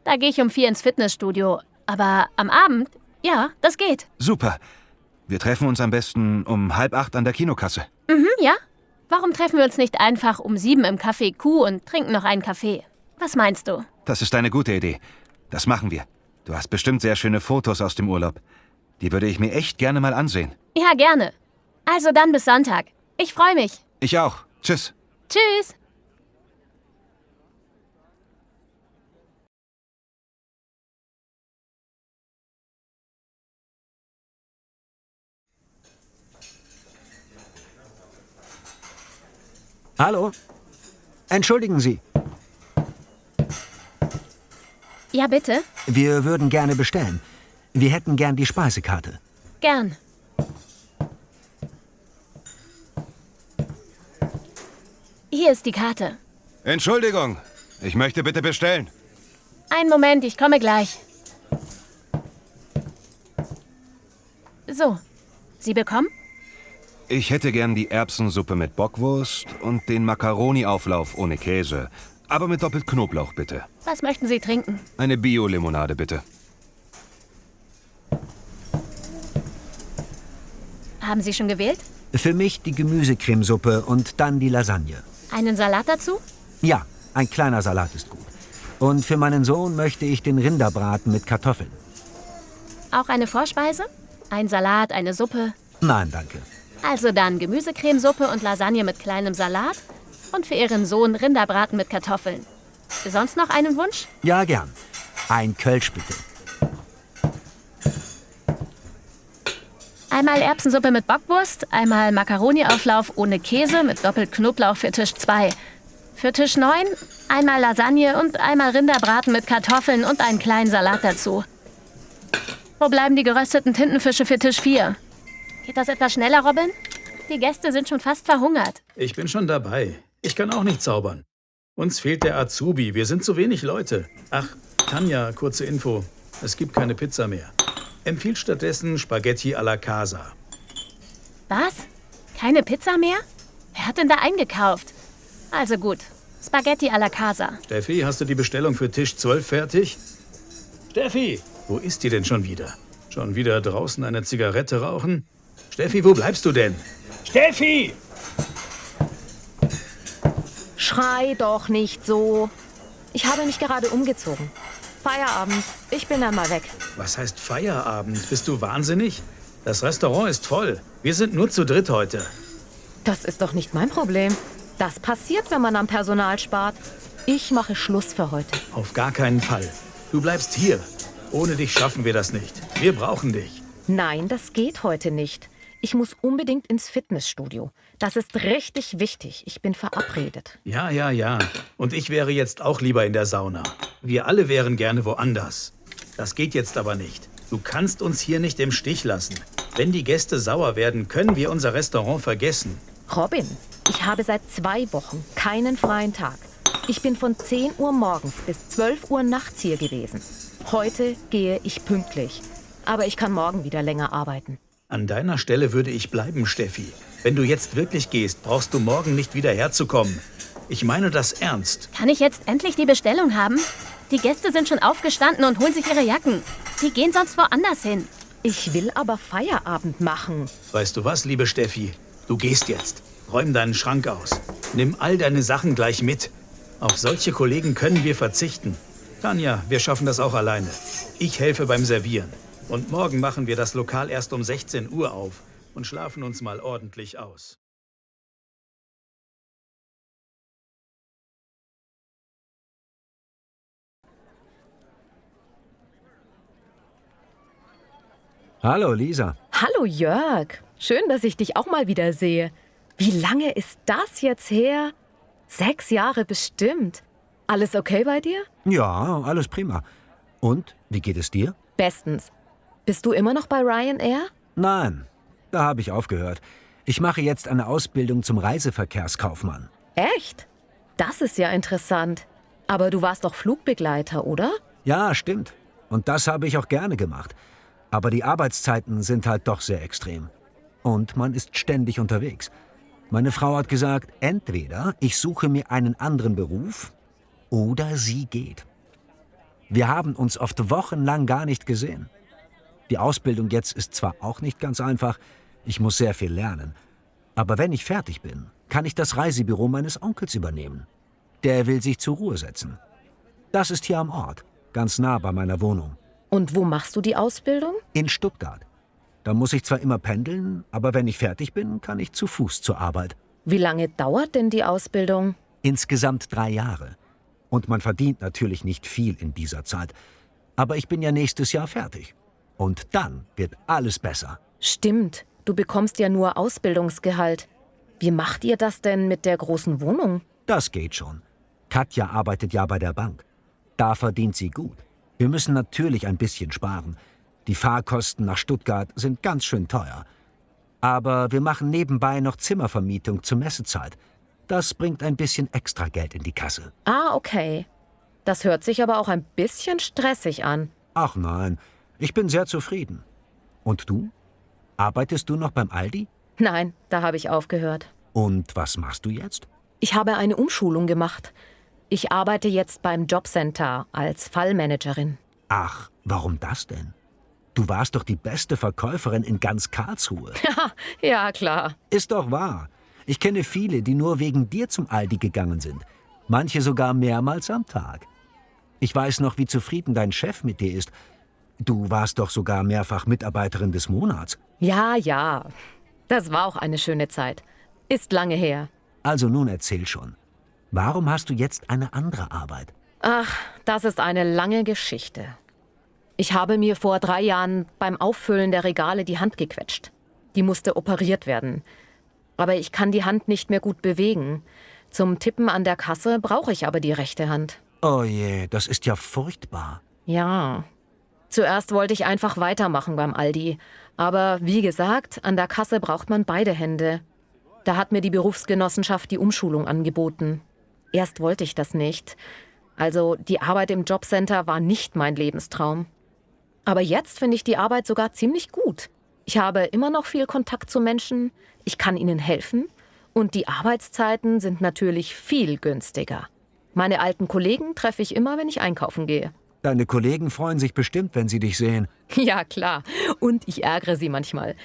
Da gehe ich um 4 ins Fitnessstudio. Aber am Abend? Ja, das geht. Super. Wir treffen uns am besten um 7:30 an der Kinokasse. Ja. Warum treffen wir uns nicht einfach um 7 im Café Q und trinken noch einen Kaffee? Was meinst du? Das ist eine gute Idee. Das machen wir. Du hast bestimmt sehr schöne Fotos aus dem Urlaub. Die würde ich mir echt gerne mal ansehen. Ja, gerne. Also dann bis Sonntag. Ich freue mich. Ich auch. Tschüss. Tschüss. Hallo? Entschuldigen Sie, Ja, bitte. wir würden gerne bestellen. Wir hätten gern die Speisekarte. Gern. Hier ist die Karte. Entschuldigung. Ich möchte bitte bestellen. Einen Moment, ich komme gleich. So, Sie bekommen? Ich hätte gern die Erbsensuppe mit Bockwurst und den Macaroni-Auflauf ohne Käse. Aber mit doppelt Knoblauch, bitte. Was möchten Sie trinken? Eine Bio-Limonade, bitte. Haben Sie schon gewählt? Für mich die Gemüsecremesuppe und dann die Lasagne. Einen Salat dazu? Ja, ein kleiner Salat ist gut. Und für meinen Sohn möchte ich den Rinderbraten mit Kartoffeln. Auch eine Vorspeise? Ein Salat, eine Suppe? Nein, danke. Also dann Gemüsecremesuppe und Lasagne mit kleinem Salat und für Ihren Sohn Rinderbraten mit Kartoffeln. Sonst noch einen Wunsch? Ja, gern. Ein Kölsch bitte. Einmal Erbsensuppe mit Bockwurst, einmal Makaroniauflauf ohne Käse mit doppelt Knoblauch für Tisch 2. Für Tisch 9 einmal Lasagne und einmal Rinderbraten mit Kartoffeln und einen kleinen Salat dazu. Wo bleiben die gerösteten Tintenfische für Tisch 4? Geht das etwas schneller, Robin? Die Gäste sind schon fast verhungert. Ich bin schon dabei. Ich kann auch nicht zaubern. Uns fehlt der Azubi. Wir sind zu wenig Leute. Ach, Tanja, kurze Info. Es gibt keine Pizza mehr. Empfiehlt stattdessen Spaghetti alla Casa. Was? Keine Pizza mehr? Wer hat denn da eingekauft? Also gut, Spaghetti alla Casa. Steffi, hast du die Bestellung für Tisch 12 fertig? Steffi, wo ist die denn schon wieder? Schon wieder draußen eine Zigarette rauchen? Steffi, wo bleibst du denn? Steffi! Schrei doch nicht so. Ich habe mich gerade umgezogen. Feierabend. Ich bin dann mal weg. Was heißt Feierabend? Bist du wahnsinnig? Das Restaurant ist voll. Wir sind nur zu dritt heute. Das ist doch nicht mein Problem. Das passiert, wenn man am Personal spart. Ich mache Schluss für heute. Auf gar keinen Fall. Du bleibst hier. Ohne dich schaffen wir das nicht. Wir brauchen dich. Nein, das geht heute nicht. Ich muss unbedingt ins Fitnessstudio. Das ist richtig wichtig. Ich bin verabredet. Ja. Und ich wäre jetzt auch lieber in der Sauna. Wir alle wären gerne woanders. Das geht jetzt aber nicht. Du kannst uns hier nicht im Stich lassen. Wenn die Gäste sauer werden, können wir unser Restaurant vergessen. Robin, ich habe seit 2 Wochen keinen freien Tag. Ich bin von 10 Uhr morgens bis 12 Uhr nachts hier gewesen. Heute gehe ich pünktlich. Aber ich kann morgen wieder länger arbeiten. An deiner Stelle würde ich bleiben, Steffi. Wenn du jetzt wirklich gehst, brauchst du morgen nicht wieder herzukommen. Ich meine das ernst. Kann ich jetzt endlich die Bestellung haben? Die Gäste sind schon aufgestanden und holen sich ihre Jacken. Die gehen sonst woanders hin. Ich will aber Feierabend machen. Weißt du was, liebe Steffi? Du gehst jetzt. Räum deinen Schrank aus. Nimm all deine Sachen gleich mit. Auf solche Kollegen können wir verzichten. Tanja, wir schaffen das auch alleine. Ich helfe beim Servieren. Und morgen machen wir das Lokal erst um 16 Uhr auf und schlafen uns mal ordentlich aus. Hallo, Lisa. Hallo, Jörg. Schön, dass ich dich auch mal wieder sehe. Wie lange ist das jetzt her? 6 Jahre bestimmt. Alles okay bei dir? Ja, alles prima. Und, wie geht es dir? Bestens. Bist du immer noch bei Ryanair? Nein, da habe ich aufgehört. Ich mache jetzt eine Ausbildung zum Reiseverkehrskaufmann. Echt? Das ist ja interessant. Aber du warst doch Flugbegleiter, oder? Ja, stimmt. Und das habe ich auch gerne gemacht. Aber die Arbeitszeiten sind halt doch sehr extrem. Und man ist ständig unterwegs. Meine Frau hat gesagt, entweder ich suche mir einen anderen Beruf oder sie geht. Wir haben uns oft wochenlang gar nicht gesehen. Die Ausbildung jetzt ist zwar auch nicht ganz einfach, ich muss sehr viel lernen. Aber wenn ich fertig bin, kann ich das Reisebüro meines Onkels übernehmen. Der will sich zur Ruhe setzen. Das ist hier am Ort, ganz nah bei meiner Wohnung. Und wo machst du die Ausbildung? In Stuttgart. Da muss ich zwar immer pendeln, aber wenn ich fertig bin, kann ich zu Fuß zur Arbeit. Wie lange dauert denn die Ausbildung? Insgesamt 3 Jahre. Und man verdient natürlich nicht viel in dieser Zeit. Aber ich bin ja nächstes Jahr fertig. Und dann wird alles besser. Stimmt, du bekommst ja nur Ausbildungsgehalt. Wie macht ihr das denn mit der großen Wohnung? Das geht schon. Katja arbeitet ja bei der Bank. Da verdient sie gut. Wir müssen natürlich ein bisschen sparen. Die Fahrkosten nach Stuttgart sind ganz schön teuer. Aber wir machen nebenbei noch Zimmervermietung zur Messezeit. Das bringt ein bisschen extra Geld in die Kasse. Ah, okay. Das hört sich aber auch ein bisschen stressig an. Ach nein, ich bin sehr zufrieden. Und du? Arbeitest du noch beim Aldi? Nein, da habe ich aufgehört. Und was machst du jetzt? Ich habe eine Umschulung gemacht. Ich arbeite jetzt beim Jobcenter als Fallmanagerin. Ach, warum das denn? Du warst doch die beste Verkäuferin in ganz Karlsruhe. Ja, klar. Ist doch wahr. Ich kenne viele, die nur wegen dir zum Aldi gegangen sind. Manche sogar mehrmals am Tag. Ich weiß noch, wie zufrieden dein Chef mit dir ist. Du warst doch sogar mehrfach Mitarbeiterin des Monats. Ja, ja. Das war auch eine schöne Zeit. Ist lange her. Also nun erzähl schon. Warum hast du jetzt eine andere Arbeit? Ach, das ist eine lange Geschichte. Ich habe mir vor 3 Jahren beim Auffüllen der Regale die Hand gequetscht. Die musste operiert werden. Aber ich kann die Hand nicht mehr gut bewegen. Zum Tippen an der Kasse brauche ich aber die rechte Hand. Oh je, das ist ja furchtbar. Ja. Zuerst wollte ich einfach weitermachen beim Aldi. Aber wie gesagt, an der Kasse braucht man beide Hände. Da hat mir die Berufsgenossenschaft die Umschulung angeboten. Erst wollte ich das nicht. Also die Arbeit im Jobcenter war nicht mein Lebenstraum. Aber jetzt finde ich die Arbeit sogar ziemlich gut. Ich habe immer noch viel Kontakt zu Menschen, ich kann ihnen helfen und die Arbeitszeiten sind natürlich viel günstiger. Meine alten Kollegen treffe ich immer, wenn ich einkaufen gehe. Deine Kollegen freuen sich bestimmt, wenn sie dich sehen. Ja, klar. Und ich ärgere sie manchmal.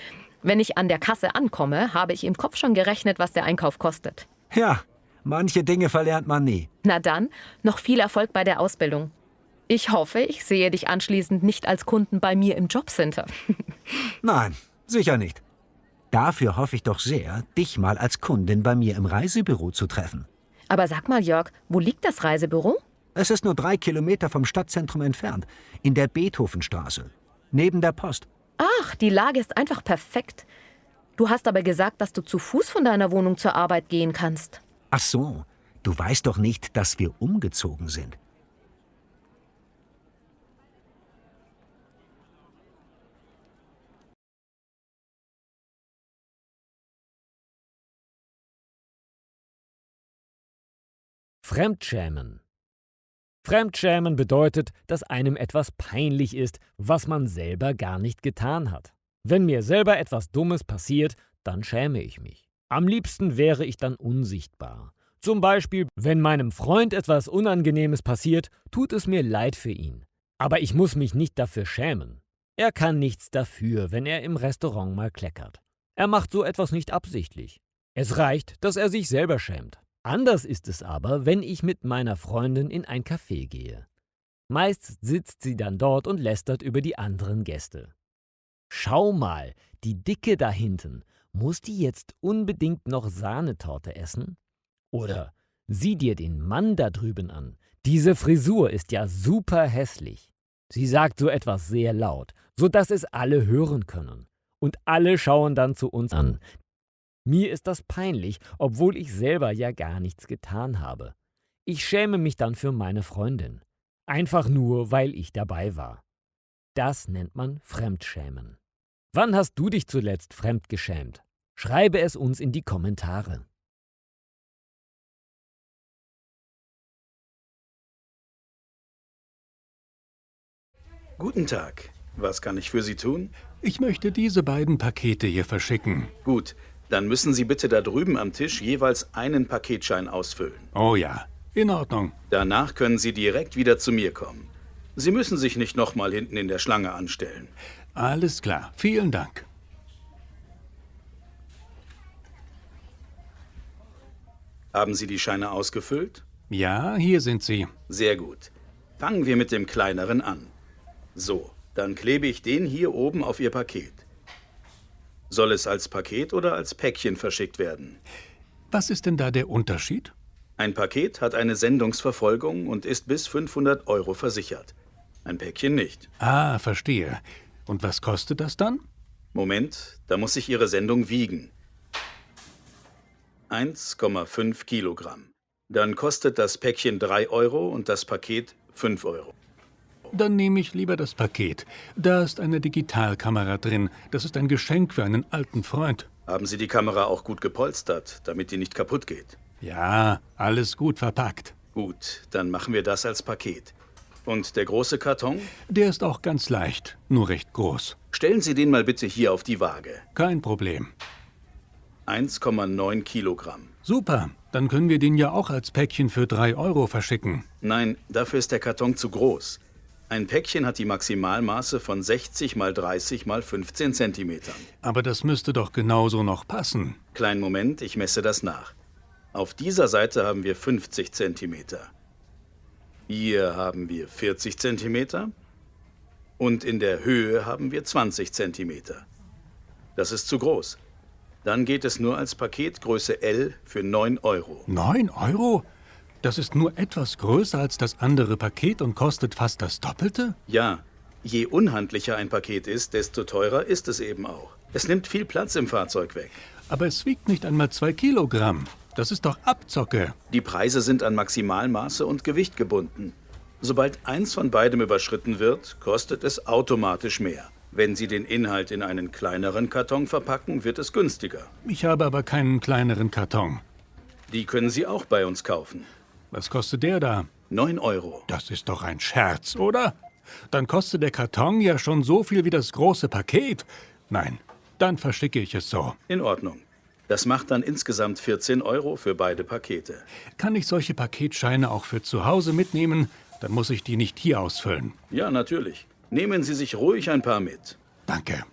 Wenn ich an der Kasse ankomme, habe ich im Kopf schon gerechnet, was der Einkauf kostet. Ja, manche Dinge verlernt man nie. Na dann, noch viel Erfolg bei der Ausbildung. Ich hoffe, ich sehe dich anschließend nicht als Kunden bei mir im Jobcenter. Nein, sicher nicht. Dafür hoffe ich doch sehr, dich mal als Kundin bei mir im Reisebüro zu treffen. Aber sag mal, Jörg, wo liegt das Reisebüro? Es ist nur 3 Kilometer vom Stadtzentrum entfernt, in der Beethovenstraße, neben der Post. Ach, die Lage ist einfach perfekt. Du hast aber gesagt, dass du zu Fuß von deiner Wohnung zur Arbeit gehen kannst. Ach so, du weißt doch nicht, dass wir umgezogen sind. Fremdschämen. Fremdschämen bedeutet, dass einem etwas peinlich ist, was man selber gar nicht getan hat. Wenn mir selber etwas Dummes passiert, dann schäme ich mich. Am liebsten wäre ich dann unsichtbar. Zum Beispiel, wenn meinem Freund etwas Unangenehmes passiert, tut es mir leid für ihn. Aber ich muss mich nicht dafür schämen. Er kann nichts dafür, wenn er im Restaurant mal kleckert. Er macht so etwas nicht absichtlich. Es reicht, dass er sich selber schämt. Anders ist es aber, wenn ich mit meiner Freundin in ein Café gehe. Meist sitzt sie dann dort und lästert über die anderen Gäste. Schau mal, die Dicke da hinten, muss die jetzt unbedingt noch Sahnetorte essen? Oder sieh dir den Mann da drüben an, diese Frisur ist ja super hässlich. Sie sagt so etwas sehr laut, sodass es alle hören können. Und alle schauen dann zu uns an. Mir ist das peinlich, obwohl ich selber ja gar nichts getan habe. Ich schäme mich dann für meine Freundin. Einfach nur, weil ich dabei war. Das nennt man Fremdschämen. Wann hast du dich zuletzt fremdgeschämt? Schreibe es uns in die Kommentare. Guten Tag. Was kann ich für Sie tun? Ich möchte diese beiden Pakete hier verschicken. Gut, dann müssen Sie bitte da drüben am Tisch jeweils einen Paketschein ausfüllen. Oh ja, in Ordnung. Danach können Sie direkt wieder zu mir kommen. Sie müssen sich nicht nochmal hinten in der Schlange anstellen. Alles klar, vielen Dank. Haben Sie die Scheine ausgefüllt? Ja, hier sind sie. Sehr gut. Fangen wir mit dem kleineren an. So, dann klebe ich den hier oben auf Ihr Paket. Soll es als Paket oder als Päckchen verschickt werden? Was ist denn da der Unterschied? Ein Paket hat eine Sendungsverfolgung und ist bis 500 € versichert. Ein Päckchen nicht. Ah, verstehe. Und was kostet das dann? Moment, da muss ich Ihre Sendung wiegen. 1,5 Kilogramm. Dann kostet das Päckchen 3 € und das Paket 5 €. Dann nehme ich lieber das Paket. Da ist eine Digitalkamera drin. Das ist ein Geschenk für einen alten Freund. Haben Sie die Kamera auch gut gepolstert, damit die nicht kaputt geht? Ja, alles gut verpackt. Gut, dann machen wir das als Paket. Und der große Karton? Der ist auch ganz leicht, nur recht groß. Stellen Sie den mal bitte hier auf die Waage. Kein Problem. 1,9 Kilogramm. Super, dann können wir den ja auch als Päckchen für 3 € verschicken. Nein, dafür ist der Karton zu groß. Ein Päckchen hat die Maximalmaße von 60 mal 30 mal 15 Zentimetern. Aber das müsste doch genauso noch passen. Kleinen Moment, ich messe das nach. Auf dieser Seite haben wir 50 Zentimeter. Hier haben wir 40 Zentimeter. Und in der Höhe haben wir 20 Zentimeter. Das ist zu groß. Dann geht es nur als Paketgröße L für 9 Euro. 9 Euro? Das ist nur etwas größer als das andere Paket und kostet fast das Doppelte? Ja, je unhandlicher ein Paket ist, desto teurer ist es eben auch. Es nimmt viel Platz im Fahrzeug weg. Aber es wiegt nicht einmal 2 Kilogramm. Das ist doch Abzocke. Die Preise sind an Maximalmaße und Gewicht gebunden. Sobald eins von beidem überschritten wird, kostet es automatisch mehr. Wenn Sie den Inhalt in einen kleineren Karton verpacken, wird es günstiger. Ich habe aber keinen kleineren Karton. Die können Sie auch bei uns kaufen. Was kostet der da? 9 Euro. Das ist doch ein Scherz, oder? Dann kostet der Karton ja schon so viel wie das große Paket. Nein, dann verschicke ich es so. In Ordnung. Das macht dann insgesamt 14 Euro für beide Pakete. Kann ich solche Paketscheine auch für zu Hause mitnehmen? Dann muss ich die nicht hier ausfüllen. Ja, natürlich. Nehmen Sie sich ruhig ein paar mit. Danke.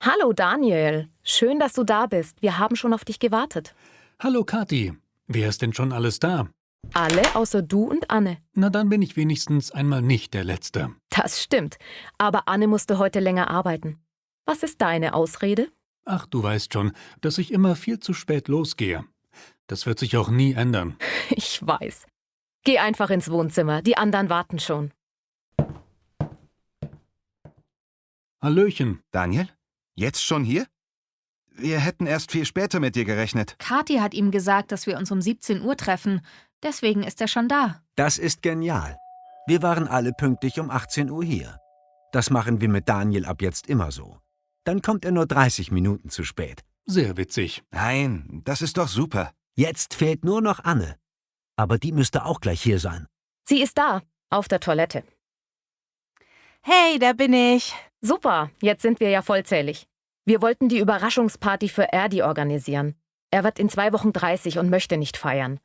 Hallo Daniel, schön, dass du da bist. Wir haben schon auf dich gewartet. Hallo Kathi. Wer ist denn schon alles da? Alle außer du und Anne. Na, dann bin ich wenigstens einmal nicht der Letzte. Das stimmt. Aber Anne musste heute länger arbeiten. Was ist deine Ausrede? Ach, du weißt schon, dass ich immer viel zu spät losgehe. Das wird sich auch nie ändern. Ich weiß. Geh einfach ins Wohnzimmer, die anderen warten schon. Hallöchen. Daniel? Jetzt schon hier? Wir hätten erst viel später mit dir gerechnet. Kathi hat ihm gesagt, dass wir uns um 17 Uhr treffen. Deswegen ist er schon da. Das ist genial. Wir waren alle pünktlich um 18 Uhr hier. Das machen wir mit Daniel ab jetzt immer so. Dann kommt er nur 30 Minuten zu spät. Sehr witzig. Nein, das ist doch super. Jetzt fehlt nur noch Anne. Aber die müsste auch gleich hier sein. Sie ist da, auf der Toilette. Hey, da bin ich. Super, jetzt sind wir ja vollzählig. Wir wollten die Überraschungsparty für Erdi organisieren. Er wird in 2 Wochen 30 und möchte nicht feiern.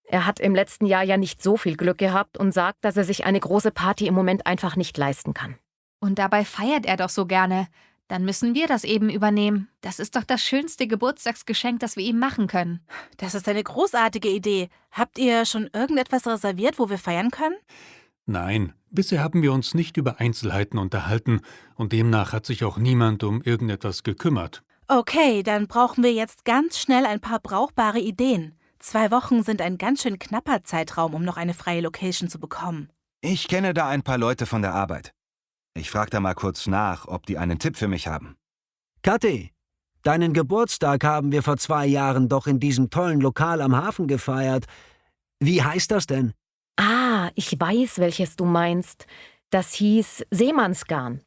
Er hat im letzten Jahr ja nicht so viel Glück gehabt und sagt, dass er sich eine große Party im Moment einfach nicht leisten kann. Und dabei feiert er doch so gerne. Dann müssen wir das eben übernehmen. Das ist doch das schönste Geburtstagsgeschenk, das wir ihm machen können. Das ist eine großartige Idee. Habt ihr schon irgendetwas reserviert, wo wir feiern können? Nein, bisher haben wir uns nicht über Einzelheiten unterhalten und demnach hat sich auch niemand um irgendetwas gekümmert. Okay, dann brauchen wir jetzt ganz schnell ein paar brauchbare Ideen. 2 Wochen sind ein ganz schön knapper Zeitraum, um noch eine freie Location zu bekommen. Ich kenne da ein paar Leute von der Arbeit. Ich frage da mal kurz nach, ob die einen Tipp für mich haben. Kathi, deinen Geburtstag haben wir vor 2 Jahren doch in diesem tollen Lokal am Hafen gefeiert. Wie heißt das denn? Ah, ich weiß, welches du meinst. Das hieß Seemannsgarn.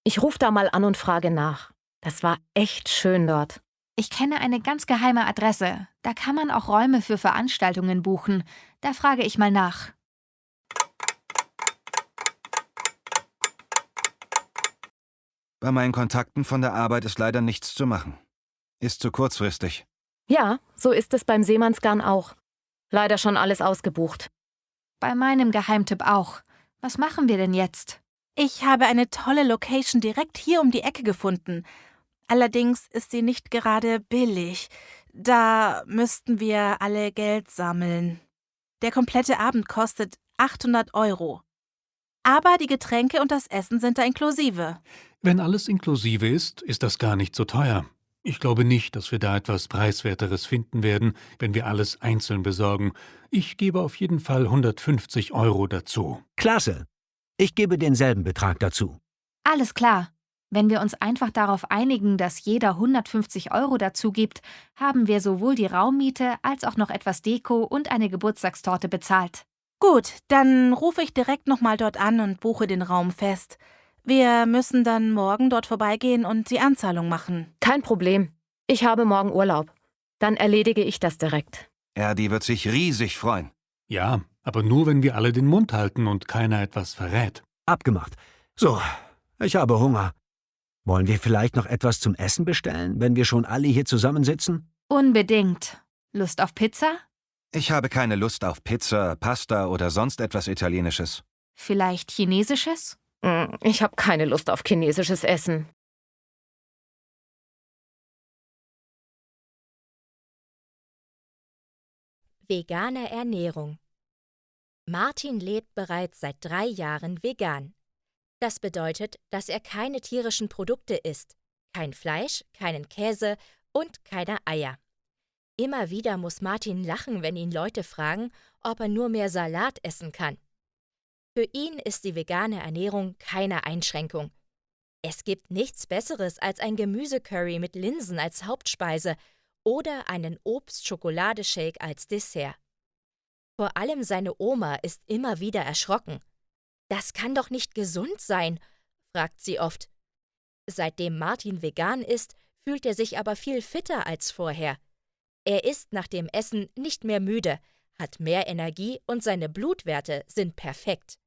Ich rufe da mal an und frage nach. Das war echt schön dort. Ich kenne eine ganz geheime Adresse. Da kann man auch Räume für Veranstaltungen buchen. Da frage ich mal nach. Bei meinen Kontakten von der Arbeit ist leider nichts zu machen. Ist zu kurzfristig. Ja, so ist es beim Seemannsgarn auch. Leider schon alles ausgebucht. Bei meinem Geheimtipp auch. Was machen wir denn jetzt? Ich habe eine tolle Location direkt hier um die Ecke gefunden. Allerdings ist sie nicht gerade billig. Da müssten wir alle Geld sammeln. Der komplette Abend kostet 800 €. Aber die Getränke und das Essen sind da inklusive. Wenn alles inklusive ist, ist das gar nicht so teuer. Ich glaube nicht, dass wir da etwas Preiswerteres finden werden, wenn wir alles einzeln besorgen. Ich gebe auf jeden Fall 150 € dazu. Klasse. Ich gebe denselben Betrag dazu. Alles klar. Wenn wir uns einfach darauf einigen, dass jeder 150 € dazu gibt, haben wir sowohl die Raummiete als auch noch etwas Deko und eine Geburtstagstorte bezahlt. Gut, dann rufe ich direkt nochmal dort an und buche den Raum fest. Wir müssen dann morgen dort vorbeigehen und die Anzahlung machen. Kein Problem. Ich habe morgen Urlaub. Dann erledige ich das direkt. Erdi wird sich riesig freuen. Ja, aber nur, wenn wir alle den Mund halten und keiner etwas verrät. Abgemacht. So, ich habe Hunger. Wollen wir vielleicht noch etwas zum Essen bestellen, wenn wir schon alle hier zusammensitzen? Unbedingt. Lust auf Pizza? Ich habe keine Lust auf Pizza, Pasta oder sonst etwas Italienisches. Vielleicht Chinesisches? Ich habe keine Lust auf chinesisches Essen. Vegane Ernährung. Martin lebt bereits seit 3 Jahren vegan. Das bedeutet, dass er keine tierischen Produkte isst, kein Fleisch, keinen Käse und keine Eier. Immer wieder muss Martin lachen, wenn ihn Leute fragen, ob er nur mehr Salat essen kann. Für ihn ist die vegane Ernährung keine Einschränkung. Es gibt nichts Besseres als ein Gemüsecurry mit Linsen als Hauptspeise oder einen Obst-Schokolade-Shake als Dessert. Vor allem seine Oma ist immer wieder erschrocken. »Das kann doch nicht gesund sein«, fragt sie oft. Seitdem Martin vegan ist, fühlt er sich aber viel fitter als vorher. Er ist nach dem Essen nicht mehr müde, hat mehr Energie und seine Blutwerte sind perfekt.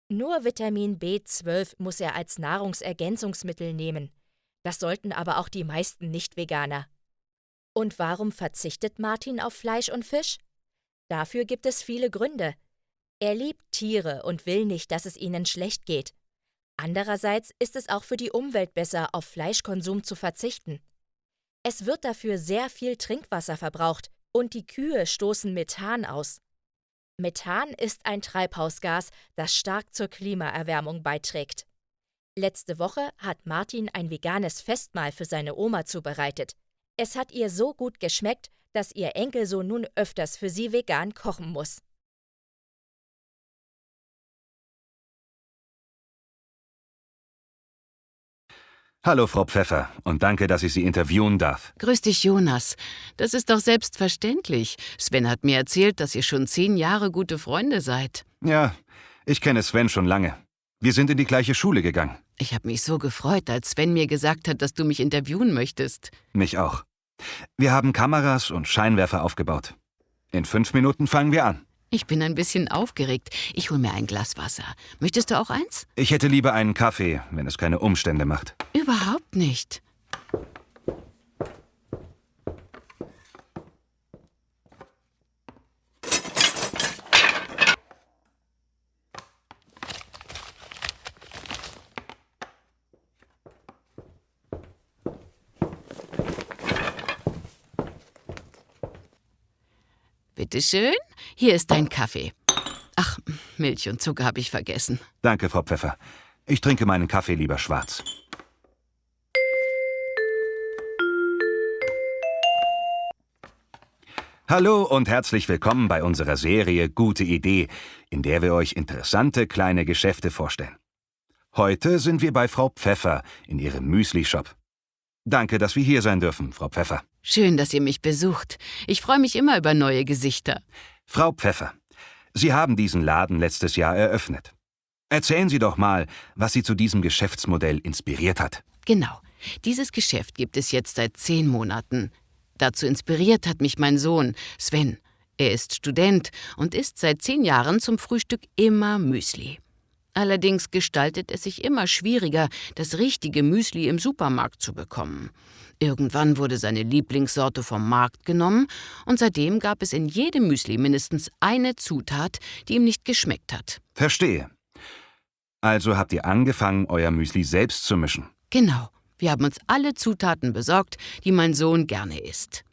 Nur Vitamin B12 muss er als Nahrungsergänzungsmittel nehmen. Das sollten aber auch die meisten Nicht-Veganer. Und warum verzichtet Martin auf Fleisch und Fisch? Dafür gibt es viele Gründe. Er liebt Tiere und will nicht, dass es ihnen schlecht geht. Andererseits ist es auch für die Umwelt besser, auf Fleischkonsum zu verzichten. Es wird dafür sehr viel Trinkwasser verbraucht und die Kühe stoßen Methan aus. Methan ist ein Treibhausgas, das stark zur Klimaerwärmung beiträgt. Letzte Woche hat Martin ein veganes Festmahl für seine Oma zubereitet. Es hat ihr so gut geschmeckt, dass ihr Enkelsohn nun öfters für sie vegan kochen muss. Hallo, Frau Pfeffer, und danke, dass ich Sie interviewen darf. Grüß dich, Jonas. Das ist doch selbstverständlich. Sven hat mir erzählt, dass ihr schon 10 Jahre gute Freunde seid. Ja, ich kenne Sven schon lange. Wir sind in die gleiche Schule gegangen. Ich habe mich so gefreut, als Sven mir gesagt hat, dass du mich interviewen möchtest. Mich auch. Wir haben Kameras und Scheinwerfer aufgebaut. In 5 Minuten fangen wir an. Ich bin ein bisschen aufgeregt. Ich hol mir ein Glas Wasser. Möchtest du auch eins? Ich hätte lieber einen Kaffee, wenn es keine Umstände macht. Überhaupt nicht. Bitteschön, hier ist dein Kaffee. Ach, Milch und Zucker habe ich vergessen. Danke, Frau Pfeffer. Ich trinke meinen Kaffee lieber schwarz. Hallo und herzlich willkommen bei unserer Serie Gute Idee, in der wir euch interessante kleine Geschäfte vorstellen. Heute sind wir bei Frau Pfeffer in ihrem Müsli-Shop. Danke, dass wir hier sein dürfen, Frau Pfeffer. Schön, dass ihr mich besucht. Ich freue mich immer über neue Gesichter. Frau Pfeffer, Sie haben diesen Laden letztes Jahr eröffnet. Erzählen Sie doch mal, was Sie zu diesem Geschäftsmodell inspiriert hat. Genau. Dieses Geschäft gibt es jetzt seit 10 Monaten. Dazu inspiriert hat mich mein Sohn, Sven. Er ist Student und isst seit 10 Jahren zum Frühstück immer Müsli. Allerdings gestaltet es sich immer schwieriger, das richtige Müsli im Supermarkt zu bekommen. Irgendwann wurde seine Lieblingssorte vom Markt genommen und seitdem gab es in jedem Müsli mindestens eine Zutat, die ihm nicht geschmeckt hat. Verstehe. Also habt ihr angefangen, euer Müsli selbst zu mischen? Genau. Wir haben uns alle Zutaten besorgt, die mein Sohn gerne isst.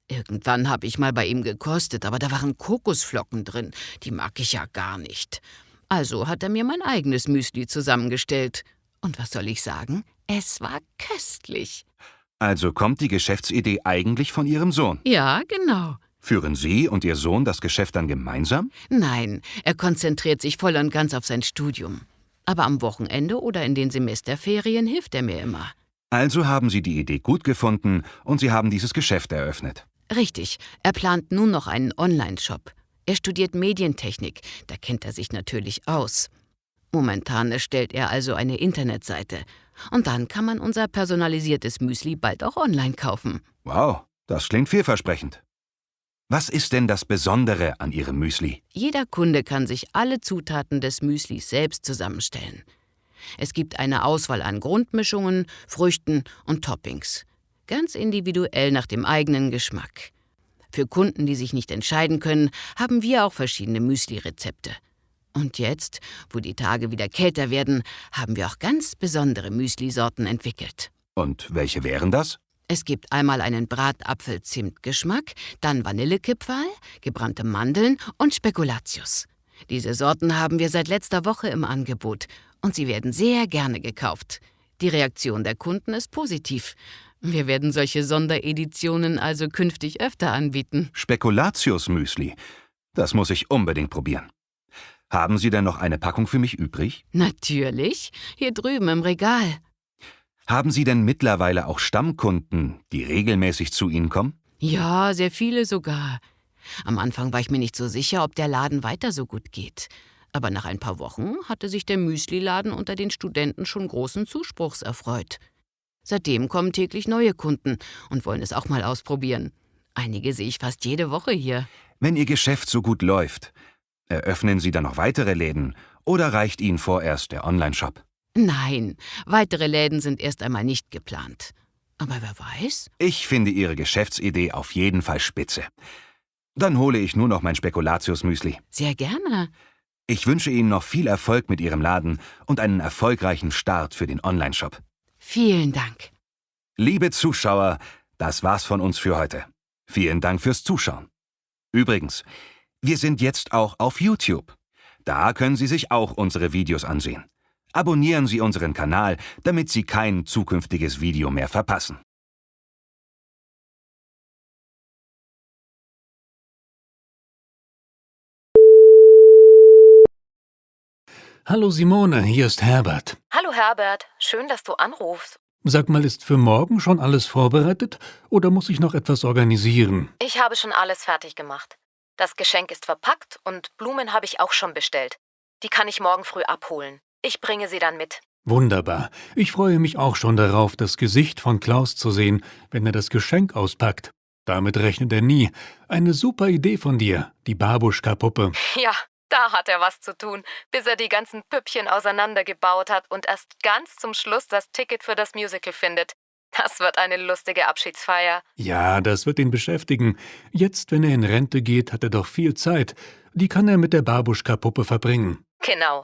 Irgendwann habe ich mal bei ihm gekostet, aber da waren Kokosflocken drin. Die mag ich ja gar nicht. Also hat er mir mein eigenes Müsli zusammengestellt. Und was soll ich sagen? Es war köstlich. Also kommt die Geschäftsidee eigentlich von Ihrem Sohn? Ja, genau. Führen Sie und Ihr Sohn das Geschäft dann gemeinsam? Nein, er konzentriert sich voll und ganz auf sein Studium. Aber am Wochenende oder in den Semesterferien hilft er mir immer. Also haben Sie die Idee gut gefunden und Sie haben dieses Geschäft eröffnet. Richtig, er plant nun noch einen Online-Shop. Er studiert Medientechnik, da kennt er sich natürlich aus. Momentan erstellt er also eine Internetseite. Und dann kann man unser personalisiertes Müsli bald auch online kaufen. Wow, Das klingt vielversprechend. Was ist denn das Besondere an Ihrem Müsli? Jeder Kunde kann sich alle Zutaten des Müslis selbst zusammenstellen. Es gibt eine Auswahl an Grundmischungen, Früchten und Toppings. Ganz individuell nach dem eigenen Geschmack. Für Kunden, die sich nicht entscheiden können, haben wir auch verschiedene Müsli-Rezepte. Und jetzt, wo die Tage wieder kälter werden, haben wir auch ganz besondere Müsli-Sorten entwickelt. Und welche wären das? Es gibt einmal einen Bratapfel-Zimt-Geschmack, dann Vanillekipferl, gebrannte Mandeln und Spekulatius. Diese Sorten haben wir seit letzter Woche im Angebot und sie werden sehr gerne gekauft. Die Reaktion der Kunden ist positiv. Wir werden solche Sondereditionen also künftig öfter anbieten. Spekulatius-Müsli. Das muss ich unbedingt probieren. Haben Sie denn noch eine Packung für mich übrig? Natürlich, hier drüben im Regal. Haben Sie denn mittlerweile auch Stammkunden, die regelmäßig zu Ihnen kommen? Ja, sehr viele sogar. Am Anfang war ich mir nicht so sicher, ob der Laden weiter so gut geht. Aber nach ein paar Wochen hatte sich der Müsli-Laden unter den Studenten schon großen Zuspruchs erfreut. Seitdem kommen täglich neue Kunden und wollen es auch mal ausprobieren. Einige sehe ich fast jede Woche hier. Wenn Ihr Geschäft so gut läuft, eröffnen Sie dann noch weitere Läden oder reicht Ihnen vorerst der Onlineshop? Nein, weitere Läden sind erst einmal nicht geplant. Aber wer weiß? Ich finde Ihre Geschäftsidee auf jeden Fall spitze. Dann hole ich nur noch mein Spekulatius-Müsli. Sehr gerne. Ich wünsche Ihnen noch viel Erfolg mit Ihrem Laden und einen erfolgreichen Start für den Onlineshop. Vielen Dank. Liebe Zuschauer, das war's von uns für heute. Vielen Dank fürs Zuschauen. Übrigens, wir sind jetzt auch auf YouTube. Da können Sie sich auch unsere Videos ansehen. Abonnieren Sie unseren Kanal, damit Sie kein zukünftiges Video mehr verpassen. Hallo Simone, hier ist Herbert. Hallo Herbert, schön, dass du anrufst. Sag mal, ist für morgen schon alles vorbereitet oder muss ich noch etwas organisieren? Ich habe schon alles fertig gemacht. Das Geschenk ist verpackt und Blumen habe ich auch schon bestellt. Die kann ich morgen früh abholen. Ich bringe sie dann mit. Wunderbar. Ich freue mich auch schon darauf, das Gesicht von Klaus zu sehen, wenn er das Geschenk auspackt. Damit rechnet er nie. Eine super Idee von dir, die Babuschka-Puppe. Ja, da hat er was zu tun, bis er die ganzen Püppchen auseinandergebaut hat und erst ganz zum Schluss das Ticket für das Musical findet. Das wird eine lustige Abschiedsfeier. Ja, das wird ihn beschäftigen. Jetzt, wenn er in Rente geht, hat er doch viel Zeit. Die kann er mit der Babuschka-Puppe verbringen. Genau.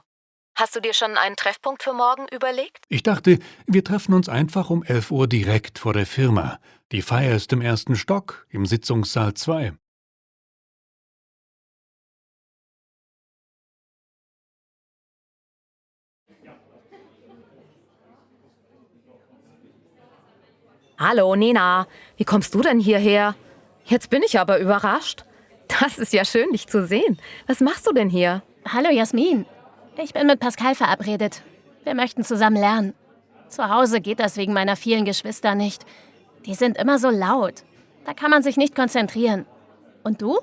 Hast du dir schon einen Treffpunkt für morgen überlegt? Ich dachte, wir treffen uns einfach um 11 Uhr direkt vor der Firma. Die Feier ist im 1. Stock, im Sitzungssaal 2. Hallo, Nena. Wie kommst du denn hierher? Jetzt bin ich aber überrascht. Das ist ja schön, dich zu sehen. Was machst du denn hier? Hallo Jasmin. Ich bin mit Pascal verabredet. Wir möchten zusammen lernen. Zu Hause geht das wegen meiner vielen Geschwister nicht. Die sind immer so laut. Da kann man sich nicht konzentrieren. Und du?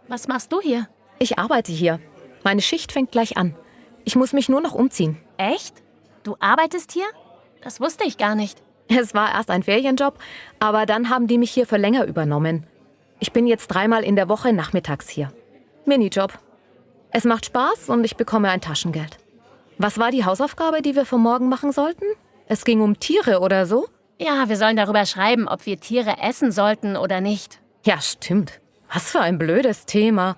Was machst du hier? Ich arbeite hier. Meine Schicht fängt gleich an. Ich muss mich nur noch umziehen. Echt? Du arbeitest hier? Das wusste ich gar nicht. Es war erst ein Ferienjob, aber dann haben die mich hier für länger übernommen. Ich bin jetzt 3-mal in der Woche nachmittags hier. Minijob. Es macht Spaß und ich bekomme ein Taschengeld. Was war die Hausaufgabe, die wir für morgen machen sollten? Es ging um Tiere oder so? Ja, wir sollen darüber schreiben, ob wir Tiere essen sollten oder nicht. Ja, stimmt. Was für ein blödes Thema.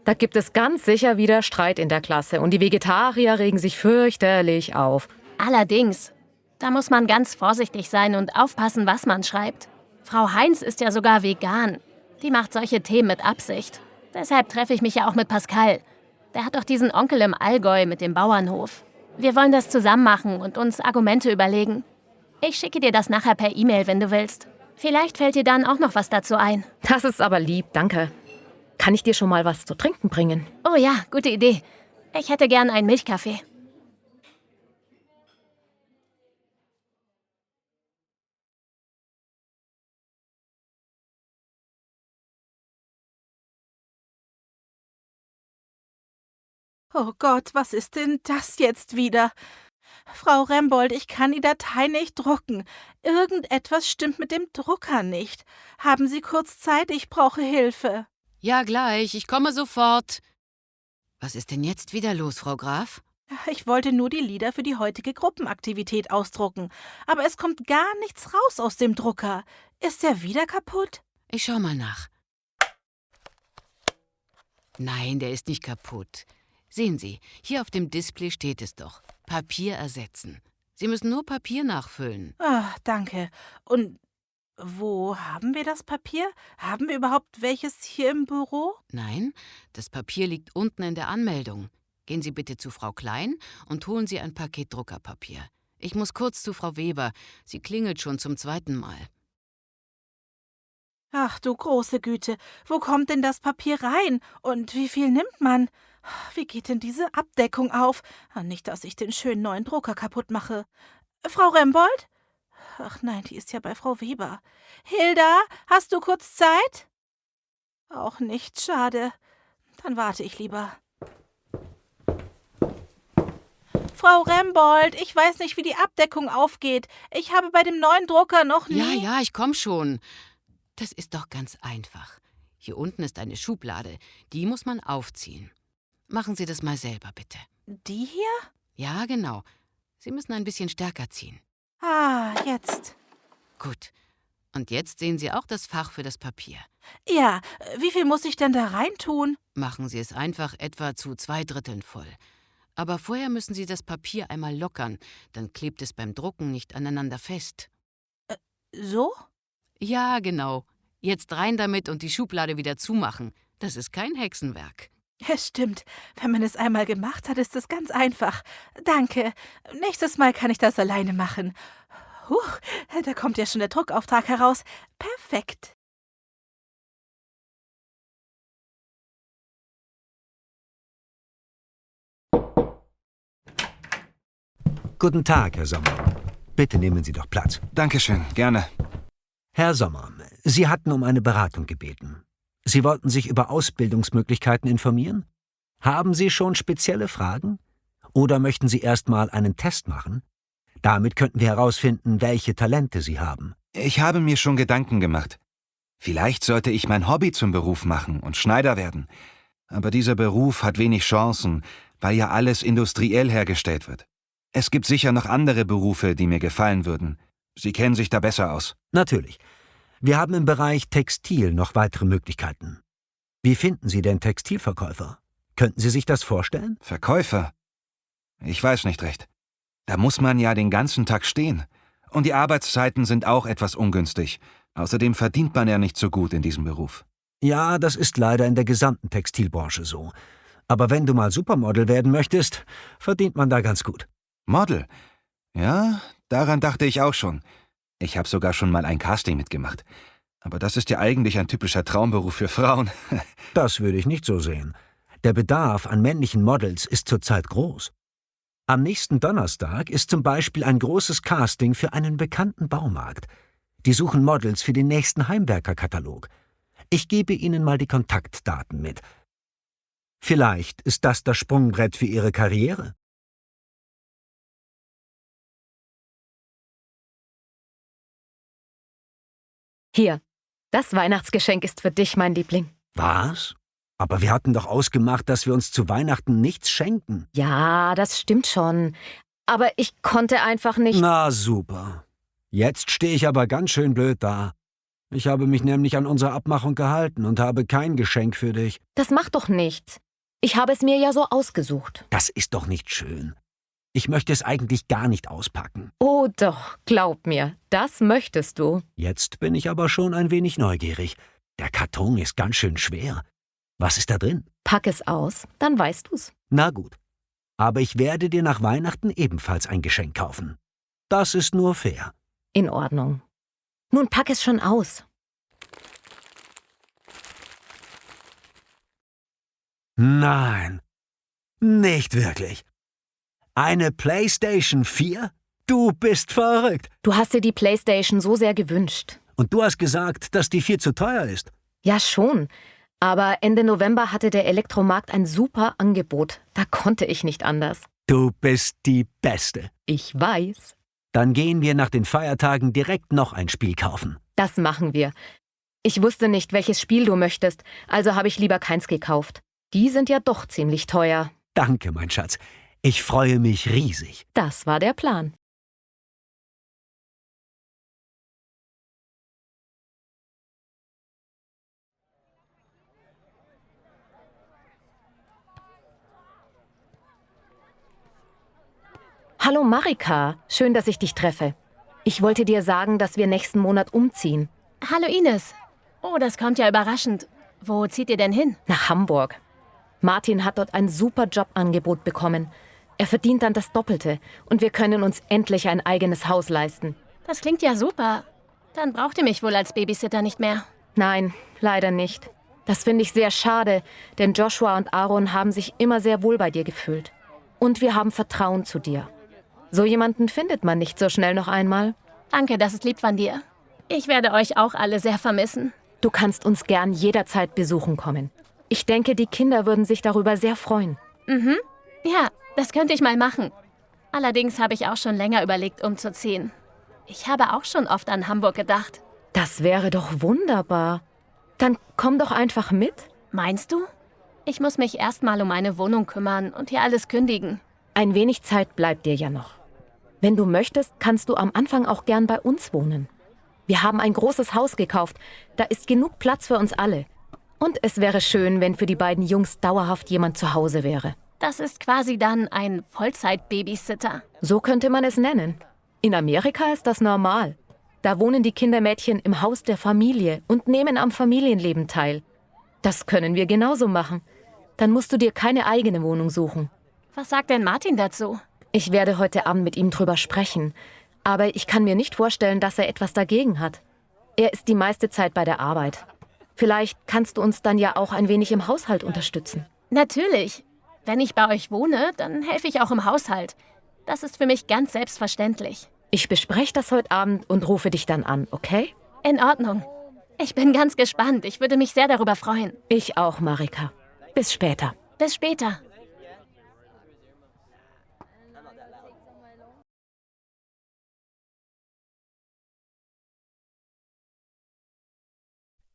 Da gibt es ganz sicher wieder Streit in der Klasse und die Vegetarier regen sich fürchterlich auf. Allerdings, da muss man ganz vorsichtig sein und aufpassen, was man schreibt. Frau Heinz ist ja sogar vegan. Die macht solche Themen mit Absicht. Deshalb treffe ich mich ja auch mit Pascal. Der hat doch diesen Onkel im Allgäu mit dem Bauernhof. Wir wollen das zusammen machen und uns Argumente überlegen. Ich schicke dir das nachher per E-Mail, wenn du willst. Vielleicht fällt dir dann auch noch was dazu ein. Das ist aber lieb, danke. Kann ich dir schon mal was zu trinken bringen? Oh ja, gute Idee. Ich hätte gern einen Milchkaffee. Oh Gott, was ist denn das jetzt wieder? Frau Rembold, ich kann die Datei nicht drucken. Irgendetwas stimmt mit dem Drucker nicht. Haben Sie kurz Zeit? Ich brauche Hilfe. Ja, gleich. Ich komme sofort. Was ist denn jetzt wieder los, Frau Graf? Ich wollte nur die Lieder für die heutige Gruppenaktivität ausdrucken. Aber es kommt gar nichts raus aus dem Drucker. Ist er wieder kaputt? Ich schau mal nach. Nein, der ist nicht kaputt. Sehen Sie, hier auf dem Display steht es doch. Papier ersetzen. Sie müssen nur Papier nachfüllen. Ah, danke. Und wo haben wir das Papier? Haben wir überhaupt welches hier im Büro? Nein, das Papier liegt unten in der Anmeldung. Gehen Sie bitte zu Frau Klein und holen Sie ein Paket Druckerpapier. Ich muss kurz zu Frau Weber. Sie klingelt schon zum 2. Mal. Ach du große Güte, wo kommt denn das Papier rein? Und wie viel nimmt man? Wie geht denn diese Abdeckung auf? Nicht, dass ich den schönen neuen Drucker kaputt mache. Frau Rembold? Ach nein, die ist ja bei Frau Weber. Hilda, hast du kurz Zeit? Auch nicht, schade. Dann warte ich lieber. Frau Rembold, ich weiß nicht, wie die Abdeckung aufgeht. Ich habe bei dem neuen Drucker noch nie... Ja, ich komm schon. Das ist doch ganz einfach. Hier unten ist eine Schublade. Die muss man aufziehen. Machen Sie das mal selber, bitte. Die hier? Ja, genau. Sie müssen ein bisschen stärker ziehen. Ah, jetzt. Gut. Und jetzt sehen Sie auch das Fach für das Papier. Ja, wie viel muss ich denn da reintun? Machen Sie es einfach etwa zu 2/3 voll. Aber vorher müssen Sie das Papier einmal lockern, dann klebt es beim Drucken nicht aneinander fest. So? Ja, genau. Jetzt rein damit und die Schublade wieder zumachen. Das ist kein Hexenwerk. Es stimmt. Wenn man es einmal gemacht hat, ist es ganz einfach. Danke. Nächstes Mal kann ich das alleine machen. Huch, da kommt ja schon der Druckauftrag heraus. Perfekt. Guten Tag, Herr Sommer. Bitte nehmen Sie doch Platz. Dankeschön, gerne. Herr Sommer, Sie hatten um eine Beratung gebeten. Sie wollten sich über Ausbildungsmöglichkeiten informieren? Haben Sie schon spezielle Fragen? Oder möchten Sie erst mal einen Test machen? Damit könnten wir herausfinden, welche Talente Sie haben. Ich habe mir schon Gedanken gemacht. Vielleicht sollte ich mein Hobby zum Beruf machen und Schneider werden. Aber dieser Beruf hat wenig Chancen, weil ja alles industriell hergestellt wird. Es gibt sicher noch andere Berufe, die mir gefallen würden. Sie kennen sich da besser aus. Natürlich. Wir haben im Bereich Textil noch weitere Möglichkeiten. Wie finden Sie denn Textilverkäufer? Könnten Sie sich das vorstellen? Verkäufer? Ich weiß nicht recht. Da muss man ja den ganzen Tag stehen. Und die Arbeitszeiten sind auch etwas ungünstig. Außerdem verdient man ja nicht so gut in diesem Beruf. Ja, das ist leider in der gesamten Textilbranche so. Aber wenn du mal Supermodel werden möchtest, verdient man da ganz gut. Model? Ja, daran dachte ich auch schon. Ich habe sogar schon mal ein Casting mitgemacht. Aber das ist ja eigentlich ein typischer Traumberuf für Frauen. Das würde ich nicht so sehen. Der Bedarf an männlichen Models ist zurzeit groß. Am nächsten Donnerstag ist zum Beispiel ein großes Casting für einen bekannten Baumarkt. Die suchen Models für den nächsten Heimwerkerkatalog. Ich gebe Ihnen mal die Kontaktdaten mit. Vielleicht ist das Sprungbrett für Ihre Karriere. Hier, das Weihnachtsgeschenk ist für dich, mein Liebling. Was? Aber wir hatten doch ausgemacht, dass wir uns zu Weihnachten nichts schenken. Ja, das stimmt schon. Aber ich konnte einfach nicht... Na super. Jetzt stehe ich aber ganz schön blöd da. Ich habe mich nämlich an unsere Abmachung gehalten und habe kein Geschenk für dich. Das macht doch nichts. Ich habe es mir ja so ausgesucht. Das ist doch nicht schön. Ich möchte es eigentlich gar nicht auspacken. Oh doch, glaub mir, das möchtest du. Jetzt bin ich aber schon ein wenig neugierig. Der Karton ist ganz schön schwer. Was ist da drin? Pack es aus, dann weißt du's. Na gut. Aber ich werde dir nach Weihnachten ebenfalls ein Geschenk kaufen. Das ist nur fair. In Ordnung. Nun pack es schon aus. Nein, nicht wirklich. Eine PlayStation 4? Du bist verrückt. Du hast dir die PlayStation so sehr gewünscht. Und du hast gesagt, dass die viel zu teuer ist. Ja, schon. Aber Ende November hatte der Elektromarkt ein super Angebot. Da konnte ich nicht anders. Du bist die Beste. Ich weiß. Dann gehen wir nach den Feiertagen direkt noch ein Spiel kaufen. Das machen wir. Ich wusste nicht, welches Spiel du möchtest, also habe ich lieber keins gekauft. Die sind ja doch ziemlich teuer. Danke, mein Schatz. Ich freue mich riesig. Das war der Plan. Hallo Marika, schön, dass ich dich treffe. Ich wollte dir sagen, dass wir nächsten Monat umziehen. Hallo Ines. Oh, das kommt ja überraschend. Wo zieht ihr denn hin? Nach Hamburg. Martin hat dort ein super Jobangebot bekommen. Er verdient dann das Doppelte und wir können uns endlich ein eigenes Haus leisten. Das klingt ja super. Dann braucht ihr mich wohl als Babysitter nicht mehr. Nein, leider nicht. Das finde ich sehr schade, denn Joshua und Aaron haben sich immer sehr wohl bei dir gefühlt. Und wir haben Vertrauen zu dir. So jemanden findet man nicht so schnell noch einmal. Danke, das ist lieb von dir. Ich werde euch auch alle sehr vermissen. Du kannst uns gern jederzeit besuchen kommen. Ich denke, die Kinder würden sich darüber sehr freuen. Mhm. Ja, das könnte ich mal machen. Allerdings habe ich auch schon länger überlegt, umzuziehen. Ich habe auch schon oft an Hamburg gedacht. Das wäre doch wunderbar. Dann komm doch einfach mit. Meinst du? Ich muss mich erst mal um eine Wohnung kümmern und hier alles kündigen. Ein wenig Zeit bleibt dir ja noch. Wenn du möchtest, kannst du am Anfang auch gern bei uns wohnen. Wir haben ein großes Haus gekauft. Da ist genug Platz für uns alle. Und es wäre schön, wenn für die beiden Jungs dauerhaft jemand zu Hause wäre. Das ist quasi dann ein Vollzeit-Babysitter. So könnte man es nennen. In Amerika ist das normal. Da wohnen die Kindermädchen im Haus der Familie und nehmen am Familienleben teil. Das können wir genauso machen. Dann musst du dir keine eigene Wohnung suchen. Was sagt denn Martin dazu? Ich werde heute Abend mit ihm drüber sprechen. Aber ich kann mir nicht vorstellen, dass er etwas dagegen hat. Er ist die meiste Zeit bei der Arbeit. Vielleicht kannst du uns dann ja auch ein wenig im Haushalt unterstützen. Natürlich. Wenn ich bei euch wohne, dann helfe ich auch im Haushalt. Das ist für mich ganz selbstverständlich. Ich bespreche das heute Abend und rufe dich dann an, okay? In Ordnung. Ich bin ganz gespannt. Ich würde mich sehr darüber freuen. Ich auch, Marika. Bis später. Bis später.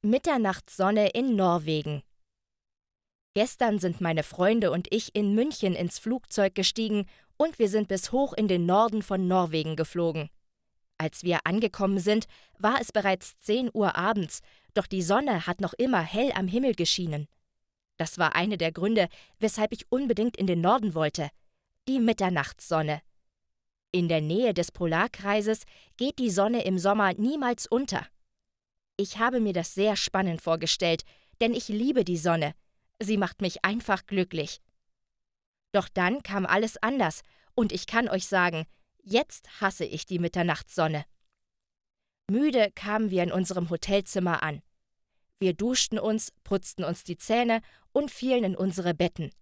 Mitternachtssonne in Norwegen. Gestern sind meine Freunde und ich in München ins Flugzeug gestiegen und wir sind bis hoch in den Norden von Norwegen geflogen. Als wir angekommen sind, war es bereits 10 Uhr abends, doch die Sonne hat noch immer hell am Himmel geschienen. Das war einer der Gründe, weshalb ich unbedingt in den Norden wollte. Die Mitternachtssonne. In der Nähe des Polarkreises geht die Sonne im Sommer niemals unter. Ich habe mir das sehr spannend vorgestellt, denn ich liebe die Sonne. Sie macht mich einfach glücklich. Doch dann kam alles anders und ich kann euch sagen, jetzt hasse ich die Mitternachtssonne. Müde kamen wir in unserem Hotelzimmer an. Wir duschten uns, putzten uns die Zähne und fielen in unsere Betten.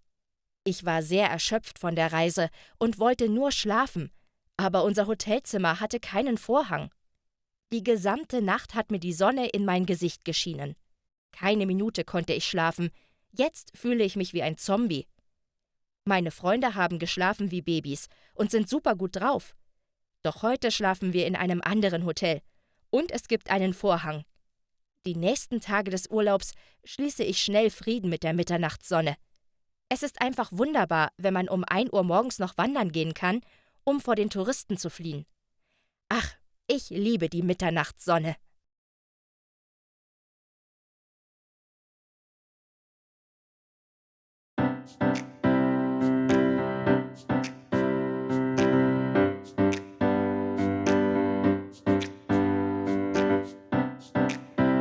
Ich war sehr erschöpft von der Reise und wollte nur schlafen, aber unser Hotelzimmer hatte keinen Vorhang. Die gesamte Nacht hat mir die Sonne in mein Gesicht geschienen. Keine Minute konnte ich schlafen. Jetzt fühle ich mich wie ein Zombie. Meine Freunde haben geschlafen wie Babys und sind super gut drauf. Doch heute schlafen wir in einem anderen Hotel. Und es gibt einen Vorhang. Die nächsten Tage des Urlaubs schließe ich schnell Frieden mit der Mitternachtssonne. Es ist einfach wunderbar, wenn man um 1 Uhr morgens noch wandern gehen kann, um vor den Touristen zu fliehen. Ach, ich liebe die Mitternachtssonne.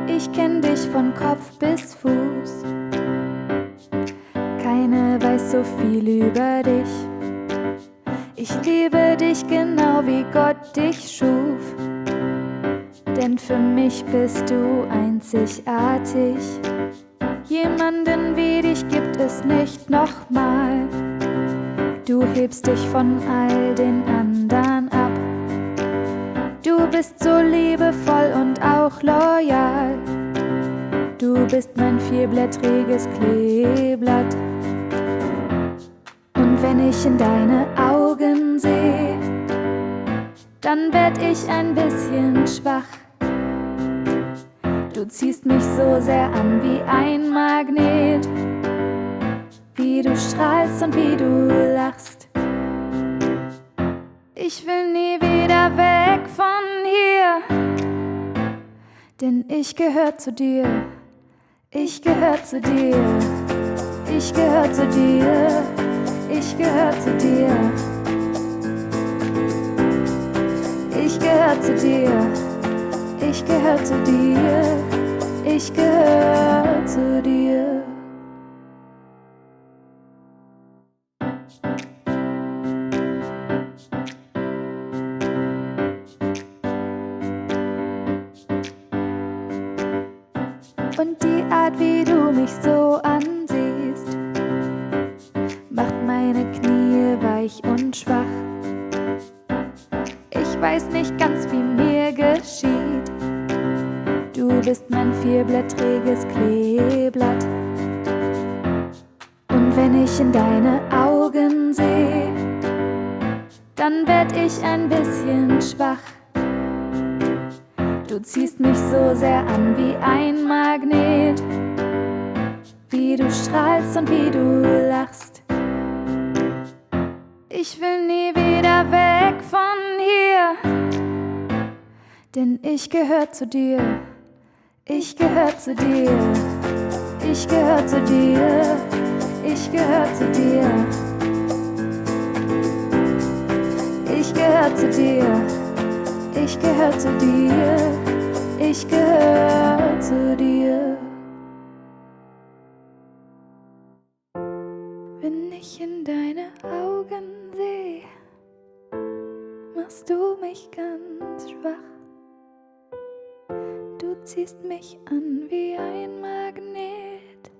Ich kenn dich von Kopf bis Fuß. Keiner weiß so viel über dich. Ich liebe dich genau wie Gott dich schuf. Denn für mich bist du einzigartig. Jemanden wie dich gibt es nicht nochmal. Du hebst dich von all den anderen ab. Du bist so liebevoll und auch loyal. Du bist mein 4-blättriges Kleeblatt. Und wenn ich in deine Augen sehe, dann werd ich ein bisschen schwach. Du ziehst mich so sehr an wie ein Magnet, wie du strahlst und wie du lachst. Ich will nie wieder weg von hier, denn ich gehör zu dir, ich gehör zu dir, ich gehör zu dir, ich gehör zu dir, ich gehör zu dir, ich gehör zu dir, ich gehör zu dir. Und die Art, wie du mich so ansiehst, macht meine Knie weich und schwach. Ich weiß nicht ganz, wie mir geschieht. Du bist mein vierblättriges Kleeblatt. Und wenn ich in deine Augen sehe, dann werd ich ein bisschen schwach. Du ziehst mich so sehr an wie ein Magnet, wie du strahlst und wie du lachst. Ich will nie wieder weg von hier, denn ich gehör zu dir, ich gehör zu dir, ich gehör zu dir, ich gehör zu dir, ich gehör zu dir, ich gehör zu dir, ich gehör zu dir. Wenn ich in deine Augen sehe, machst du mich ganz schwach. Du ziehst mich an wie ein Magnet,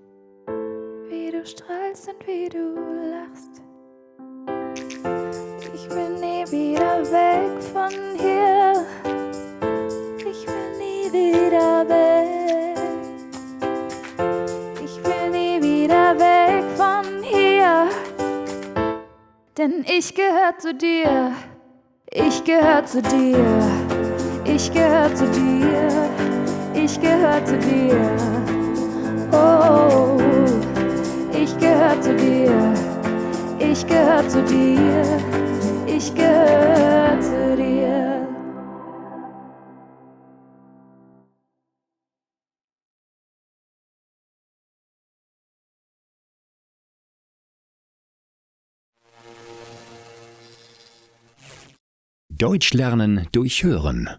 wie du strahlst und wie du lachst. Ich will nie wieder weg von hier, ich will nie wieder weg, ich will nie wieder weg von hier, denn ich gehör zu dir, ich gehör zu dir, ich gehör zu dir, ich gehör zu dir, oh, ich gehör zu dir, ich gehör zu dir, ich gehör zu dir. Deutsch lernen durch Hören.